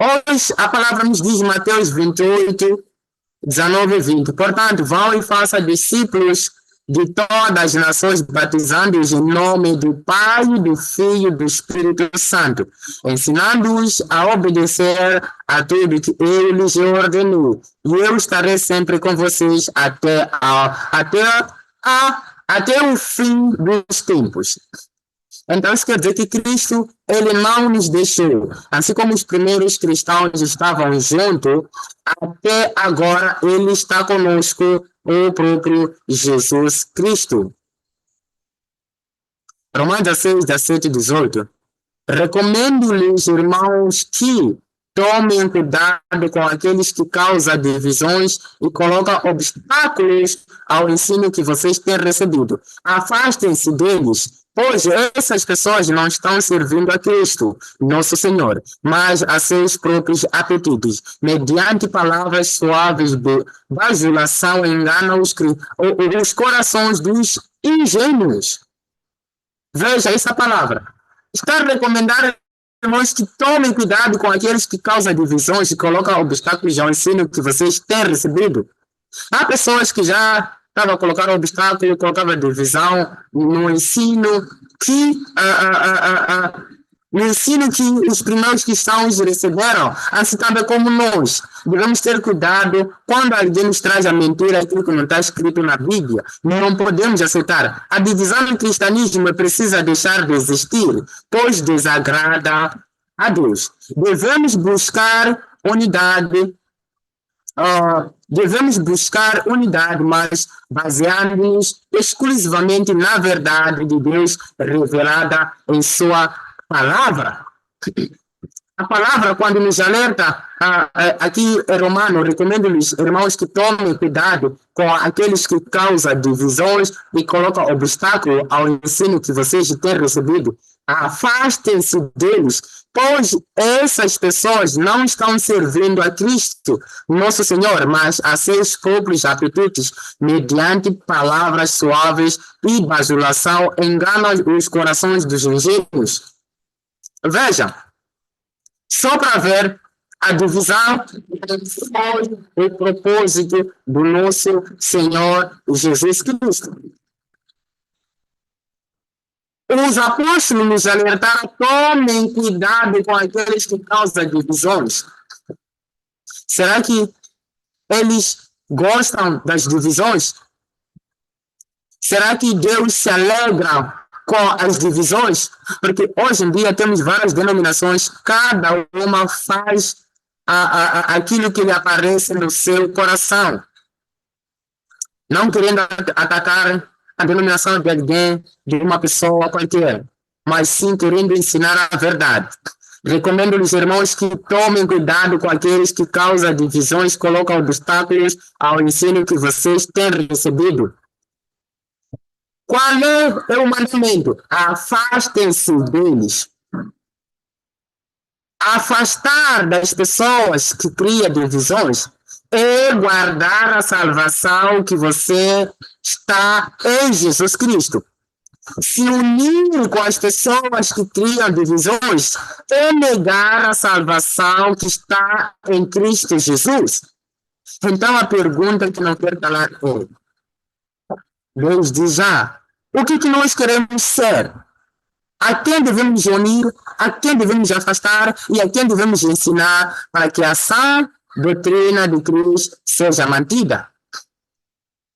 Hoje a palavra nos diz, Mateus 28, 19 e 20. Portanto, vão e façam discípulos de todas as nações, batizando-os em nome do Pai, do Filho e do Espírito Santo, ensinando-os a obedecer a tudo que eu lhes ordenei. E eu estarei sempre com vocês até o fim dos tempos. Então, isso quer dizer que Cristo, ele não nos deixou. Assim como os primeiros cristãos estavam juntos, até agora ele está conosco, o próprio Jesus Cristo. Romanos 16, 17 e 18. Recomendo-lhes, irmãos, que tomem cuidado com aqueles que causam divisões e colocam obstáculos ao ensino que vocês têm recebido. Afastem-se deles, pois essas pessoas não estão servindo a Cristo, nosso Senhor, mas a seus próprios apetites. Mediante palavras suaves de bajulação, enganam os corações dos ingênuos. Veja essa palavra. Está a recomendar, irmãos, que tomem cuidado com aqueles que causam divisões e colocam obstáculos ao ensino que vocês têm recebido. Há pessoas que já estavam a colocar obstáculo, colocavam divisão no ensino que os primeiros cristãos receberam, assim também como nós. Devemos ter cuidado quando alguém nos traz a mentira, aquilo que não está escrito na Bíblia. Não podemos aceitar. A divisão no cristianismo precisa deixar de existir, pois desagrada a Deus. Devemos buscar unidade, mas baseando-nos exclusivamente na verdade de Deus revelada em sua palavra. A palavra, quando nos alerta, aqui em Romano, recomendo-lhes, irmãos, que tomem cuidado com aqueles que causam divisões e colocam obstáculo ao ensino que vocês têm recebido. Afastem-se deles, pois essas pessoas não estão servindo a Cristo, nosso Senhor, mas a seus próprios apetites, mediante palavras suaves e bajulação, enganam os corações dos ingênuos. Veja, só para ver a divisão foi o propósito do nosso Senhor Jesus Cristo. Os apóstolos nos alertaram: tomem cuidado com aqueles que causam divisões. Será que eles gostam das divisões? Será que Deus se alegra com as divisões? Porque hoje em dia temos várias denominações, cada uma faz aquilo que lhe aparece no seu coração, não querendo atacar a denominação de alguém, de uma pessoa qualquer, mas sim querendo ensinar a verdade. Recomendo-lhes, irmãos, que tomem cuidado com aqueles que causam divisões, colocam obstáculos ao ensino que vocês têm recebido. Qual é o mandamento? Afastem-se deles. Afastar das pessoas que criam divisões é guardar a salvação que você está em Jesus Cristo. Se unir com as pessoas que criam divisões é negar a salvação que está em Cristo Jesus. Então a pergunta que não quero calar é: Deus diz já, o que nós queremos ser? A quem devemos unir, a quem devemos afastar e a quem devemos ensinar para que a sã doutrina de Cristo seja mantida?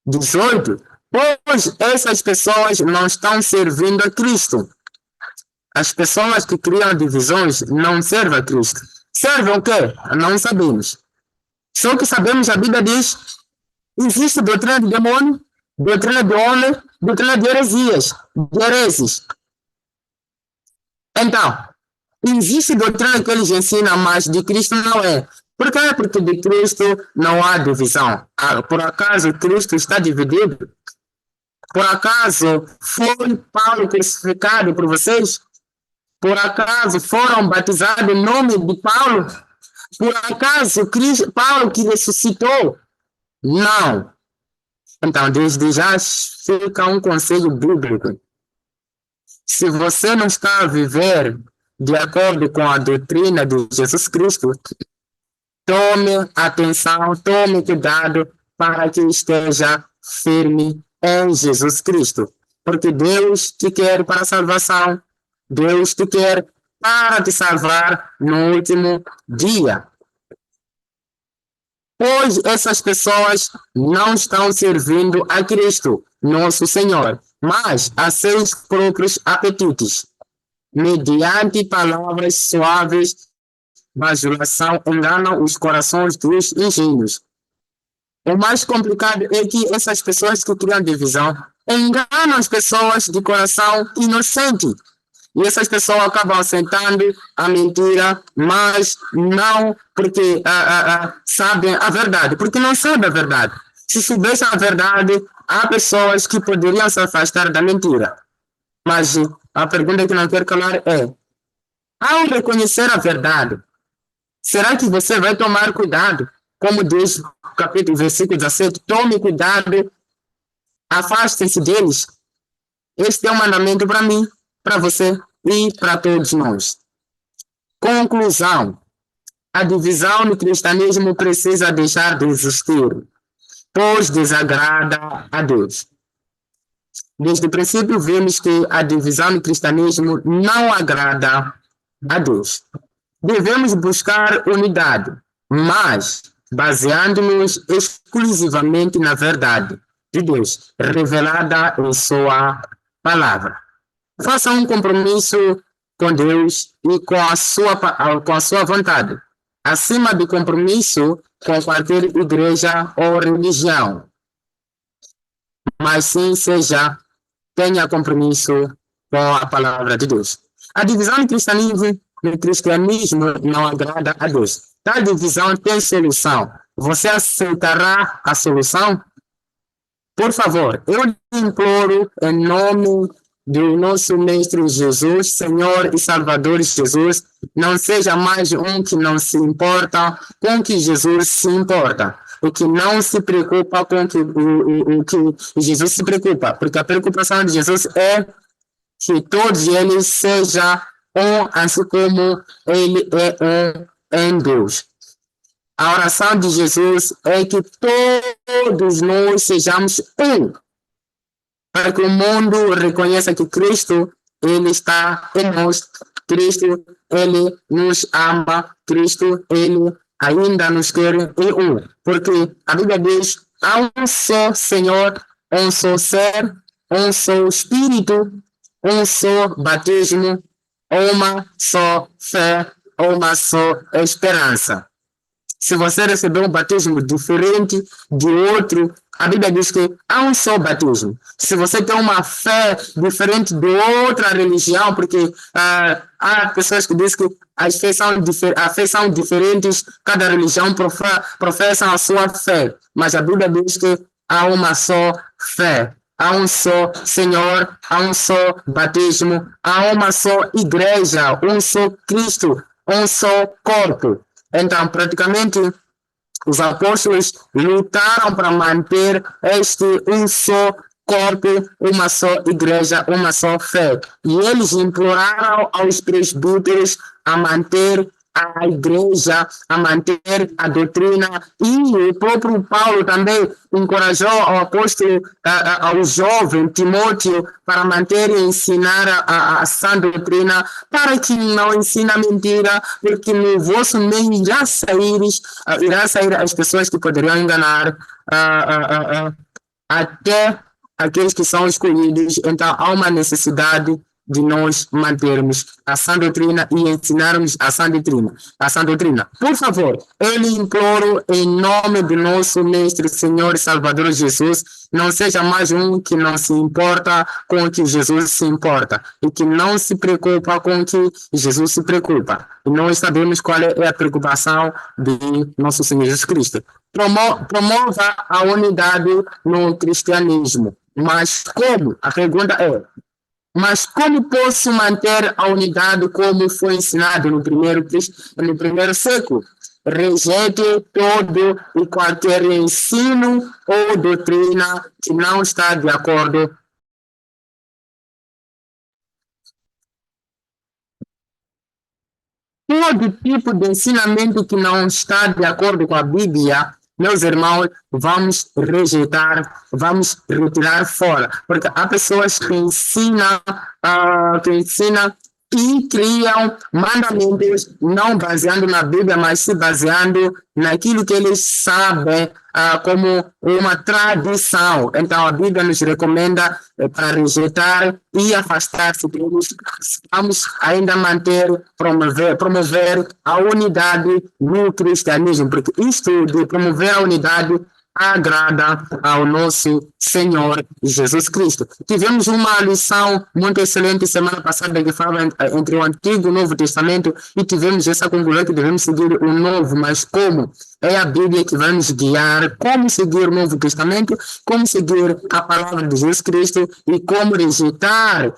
18. Pois essas pessoas não estão servindo a Cristo. As pessoas que criam divisões não servem a Cristo. Servem o quê? Não sabemos. Só que sabemos, a Bíblia diz, existe doutrina de demônio, doutrina de homem, doutrina de heresias, de hereses. Então, existe doutrina que eles ensinam, mas de Cristo não é. Por quê? Porque de Cristo não há divisão. Por acaso Cristo está dividido? Por acaso foi Paulo crucificado por vocês? Por acaso foram batizados em nome de Paulo? Por acaso Paulo que ressuscitou? Não. Então, desde já fica um conselho bíblico. Se você não está a viver de acordo com a doutrina de Jesus Cristo, tome atenção, tome cuidado para que esteja firme em Jesus Cristo. Porque Deus te quer para a salvação. Deus te quer para te salvar no último dia. Pois essas pessoas não estão servindo a Cristo, nosso Senhor, mas a seus próprios apetites. Mediante palavras suaves, bajulação enganam os corações dos ingênuos. O mais complicado é que essas pessoas que criam divisão enganam as pessoas de coração inocente. E essas pessoas acabam aceitando a mentira, mas não porque sabem a verdade, porque não sabem a verdade. Se soubessem a verdade, há pessoas que poderiam se afastar da mentira. Mas a pergunta que não quero calar é, ao reconhecer a verdade, será que você vai tomar cuidado? Como diz o capítulo, versículo 17, tome cuidado, afastem-se deles. Este é um mandamento para mim, para você e para todos nós. Conclusão. A divisão no cristianismo precisa deixar de existir, pois desagrada a Deus. Desde o princípio vemos que a divisão no cristianismo não agrada a Deus. Devemos buscar unidade, mas baseando-nos exclusivamente na verdade de Deus, revelada em sua palavra. Faça um compromisso com Deus e com a sua vontade, acima do compromisso com qualquer igreja ou religião. Mas sim tenha compromisso com a palavra de Deus. A divisão no cristianismo não agrada a Deus. Tal divisão tem solução. Você aceitará a solução? Por favor, eu imploro em nome do nosso Mestre Jesus, Senhor e Salvador Jesus, não seja mais um que não se importa com o que Jesus se importa, o que não se preocupa com o que Jesus se preocupa, porque a preocupação de Jesus é que todos eles sejam um, assim como ele é um em Deus. A oração de Jesus é que todos nós sejamos um, para que o mundo reconheça que Cristo, ele está em nós, Cristo, ele nos ama, Cristo, ele ainda nos quer em um. Porque a Bíblia diz, há um só Senhor, um só ser, um só Espírito, um só batismo, uma só fé, uma só esperança. Se você recebeu um batismo diferente de outro, a Bíblia diz que há um só batismo. Se você tem uma fé diferente de outra religião, porque há pessoas que dizem que as fés são diferentes, cada religião professa a sua fé. Mas a Bíblia diz que há uma só fé. Há um só Senhor, há um só batismo, há uma só igreja, um só Cristo, um só corpo. Então, praticamente, os apóstolos lutaram para manter este um só corpo, uma só igreja, uma só fé. E eles imploraram aos presbíteros a manter a igreja, a manter a doutrina, e o próprio Paulo também encorajou ao apóstolo, ao jovem Timóteo, para manter e ensinar a sã doutrina, para que não ensine mentira, porque no vosso meio irá sair as pessoas que poderiam enganar até aqueles que são escolhidos. Então há uma necessidade de nós mantermos a sã doutrina e ensinarmos a sã doutrina. Por favor, eu lhe imploro em nome do nosso Mestre, Senhor e Salvador Jesus, não seja mais um que não se importa com o que Jesus se importa e que não se preocupa com o que Jesus se preocupa. E nós sabemos qual é a preocupação de nosso Senhor Jesus Cristo. Promova a unidade no cristianismo. Mas como? A pergunta é, mas como posso manter a unidade como foi ensinado no primeiro século? Rejeite todo e qualquer ensino ou doutrina que não está de acordo todo tipo de ensinamento que não está de acordo com a Bíblia, meus irmãos, vamos rejeitar, vamos retirar fora. Porque há pessoas que ensinam e criam mandamentos não baseando na Bíblia, mas se baseando naquilo que eles sabem como uma tradição. Então, a Bíblia nos recomenda para rejeitar e afastar-se deles. Vamos ainda promover a unidade no cristianismo, porque isto de promover a unidade agrada ao nosso Senhor Jesus Cristo. Tivemos uma lição muito excelente semana passada que fala entre o Antigo e o Novo Testamento e tivemos essa conclusão que devemos seguir o Novo, mas como? É a Bíblia que vai nos guiar como seguir o Novo Testamento, como seguir a palavra de Jesus Cristo e como rejeitar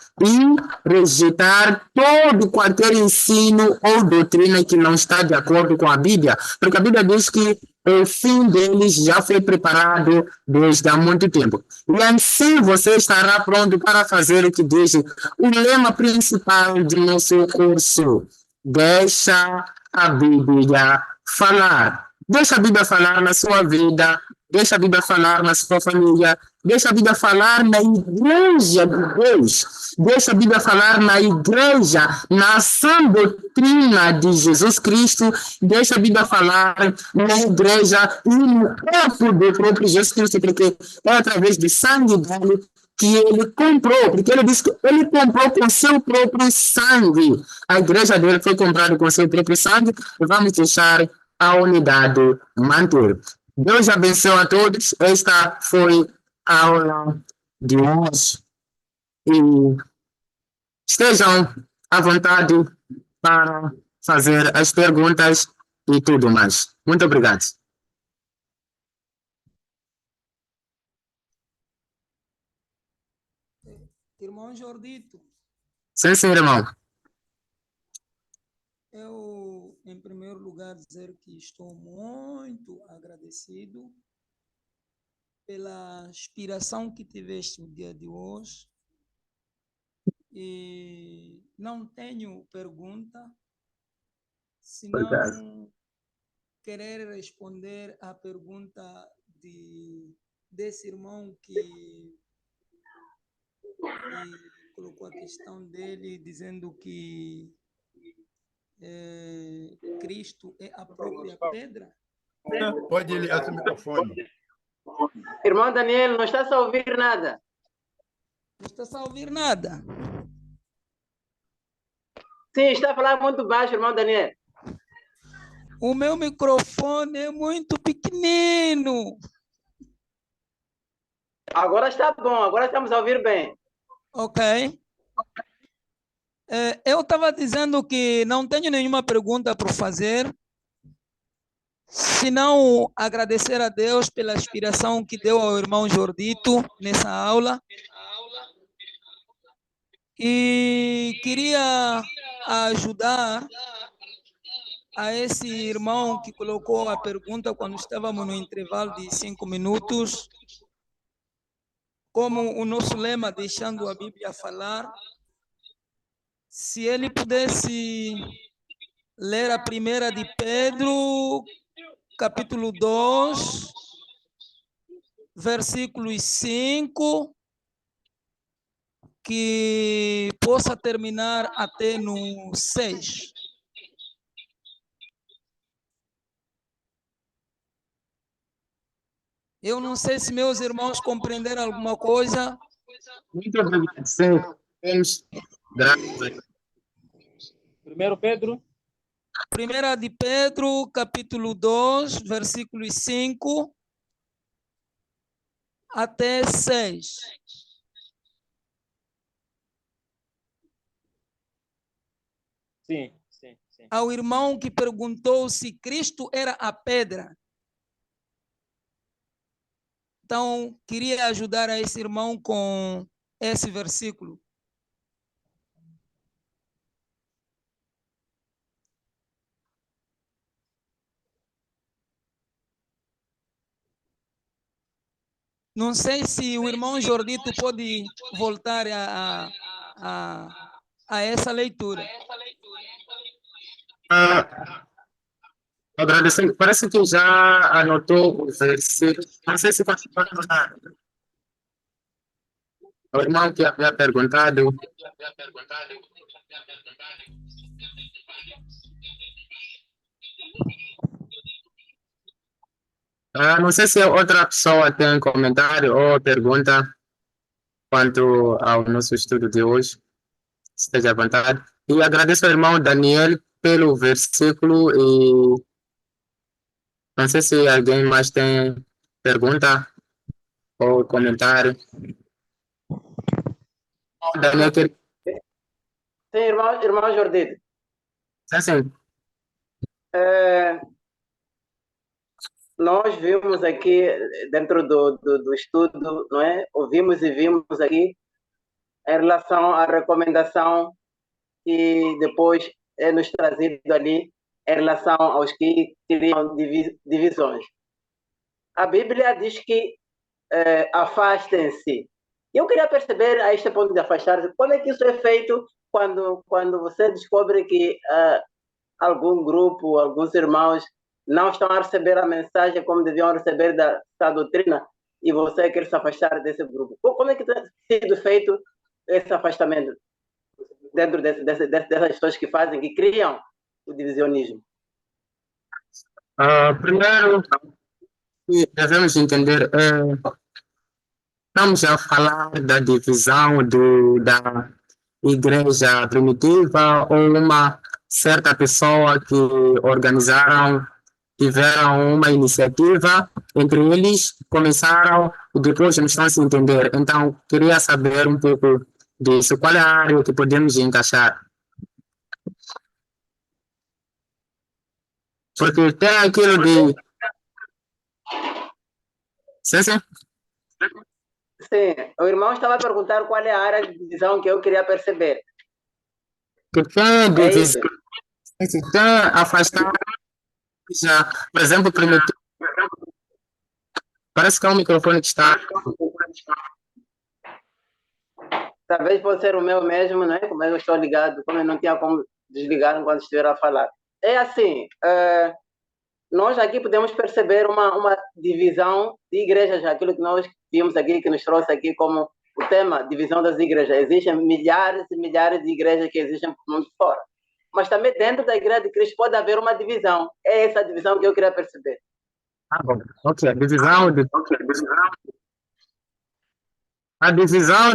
todo qualquer ensino ou doutrina que não está de acordo com a Bíblia, porque a Bíblia diz que o fim deles já foi preparado desde há muito tempo. E assim você estará pronto para fazer o que diz o lema principal do nosso curso. Deixa a Bíblia falar. Deixa a Bíblia falar na sua vida. Deixa a Bíblia falar na sua família. Deixa a Bíblia falar na igreja de Deus. Deixa a Bíblia falar na igreja, na sã doutrina de Jesus Cristo. Deixa a Bíblia falar na igreja e no corpo do próprio Jesus Cristo, porque é através do sangue dele que ele comprou, porque ele disse que ele comprou com seu próprio sangue. A igreja dele foi comprada com seu próprio sangue. Vamos deixar a unidade manter. Deus abençoe a todos. Esta foi a aula de hoje. E estejam à vontade para fazer as perguntas e tudo mais. Muito obrigado. Irmão Jordito, Sim, sim, irmão. eu, em primeiro lugar, dizer que estou muito agradecido pela inspiração que tiveste no dia de hoje. E não tenho pergunta, senão querer responder à pergunta desse irmão que colocou a questão dele, dizendo que Cristo é a própria pedra. Pode ligar seu microfone. Irmão Daniel, não está a ouvir nada. Não está a ouvir nada. Sim, está a falar muito baixo, irmão Daniel. O meu microfone é muito pequenino. Agora está bom, agora estamos a ouvir bem. Ok. Eu estava dizendo que não tenho nenhuma pergunta para fazer, senão agradecer a Deus pela inspiração que deu ao irmão Jordito nessa aula. E queria ajudar a esse irmão que colocou a pergunta quando estávamos no intervalo de 5 minutos, como o nosso lema, deixando a Bíblia falar, se ele pudesse ler a primeira de Pedro, capítulo 2, versículos 5, que possa terminar até no 6. Eu não sei se meus irmãos compreenderam alguma coisa. Muito obrigado. Sim. Graças. Primeiro Pedro. Primeira de Pedro, capítulo 2, versículos 5 até 6. Sim. Ao irmão que perguntou se Cristo era a pedra. Então, queria ajudar a esse irmão com esse versículo. Não sei se o irmão Jordito pode voltar a essa leitura. Agradecendo, parece que já anotou o versículo. Não sei se pode perguntar. O irmão que havia perguntado. Não sei se outra pessoa tem comentário ou pergunta quanto ao nosso estudo de hoje. Esteja à vontade. E agradeço ao irmão Daniel pelo versículo e não sei se alguém mais tem pergunta ou comentário. Daniel, quer... Sim, irmão Jordito. Sim. Nós vimos aqui, dentro do estudo, não é? Ouvimos e vimos aqui em relação à recomendação que depois é nos trazido ali em relação aos que criam divisões. A Bíblia diz que afastem-se. Eu queria perceber a este ponto de afastar-se, como é que isso é feito quando você descobre que algum grupo, alguns irmãos não estão a receber a mensagem como deviam receber da doutrina e você quer se afastar desse grupo. Como é que tem sido feito esse afastamento dentro dessas pessoas que fazem, que criam o divisionismo? Primeiro, devemos entender, estamos a falar da divisão da igreja primitiva ou uma certa pessoa que tiveram uma iniciativa, entre eles começaram e depois não estão a se entender. Então, queria saber um pouco disso. Qual é a área que podemos encaixar? Porque tem aquilo de... Sim. Sim, o irmão estava a perguntar qual é a área de divisão que eu queria perceber. Que tem divisão, tem afastar, já, por exemplo, primitivo. Parece que é um microfone que está... Talvez pode ser o meu mesmo, né? Como eu estou ligado, como eu não tinha como desligar enquanto estiver a falar. É assim, nós aqui podemos perceber uma divisão de igrejas, aquilo que nós vimos aqui, que nos trouxe aqui como o tema, divisão das igrejas. Existem milhares e milhares de igrejas que existem por mundo fora. Mas também dentro da igreja de Cristo pode haver uma divisão. É essa divisão que eu queria perceber. Bom. Ok, a divisão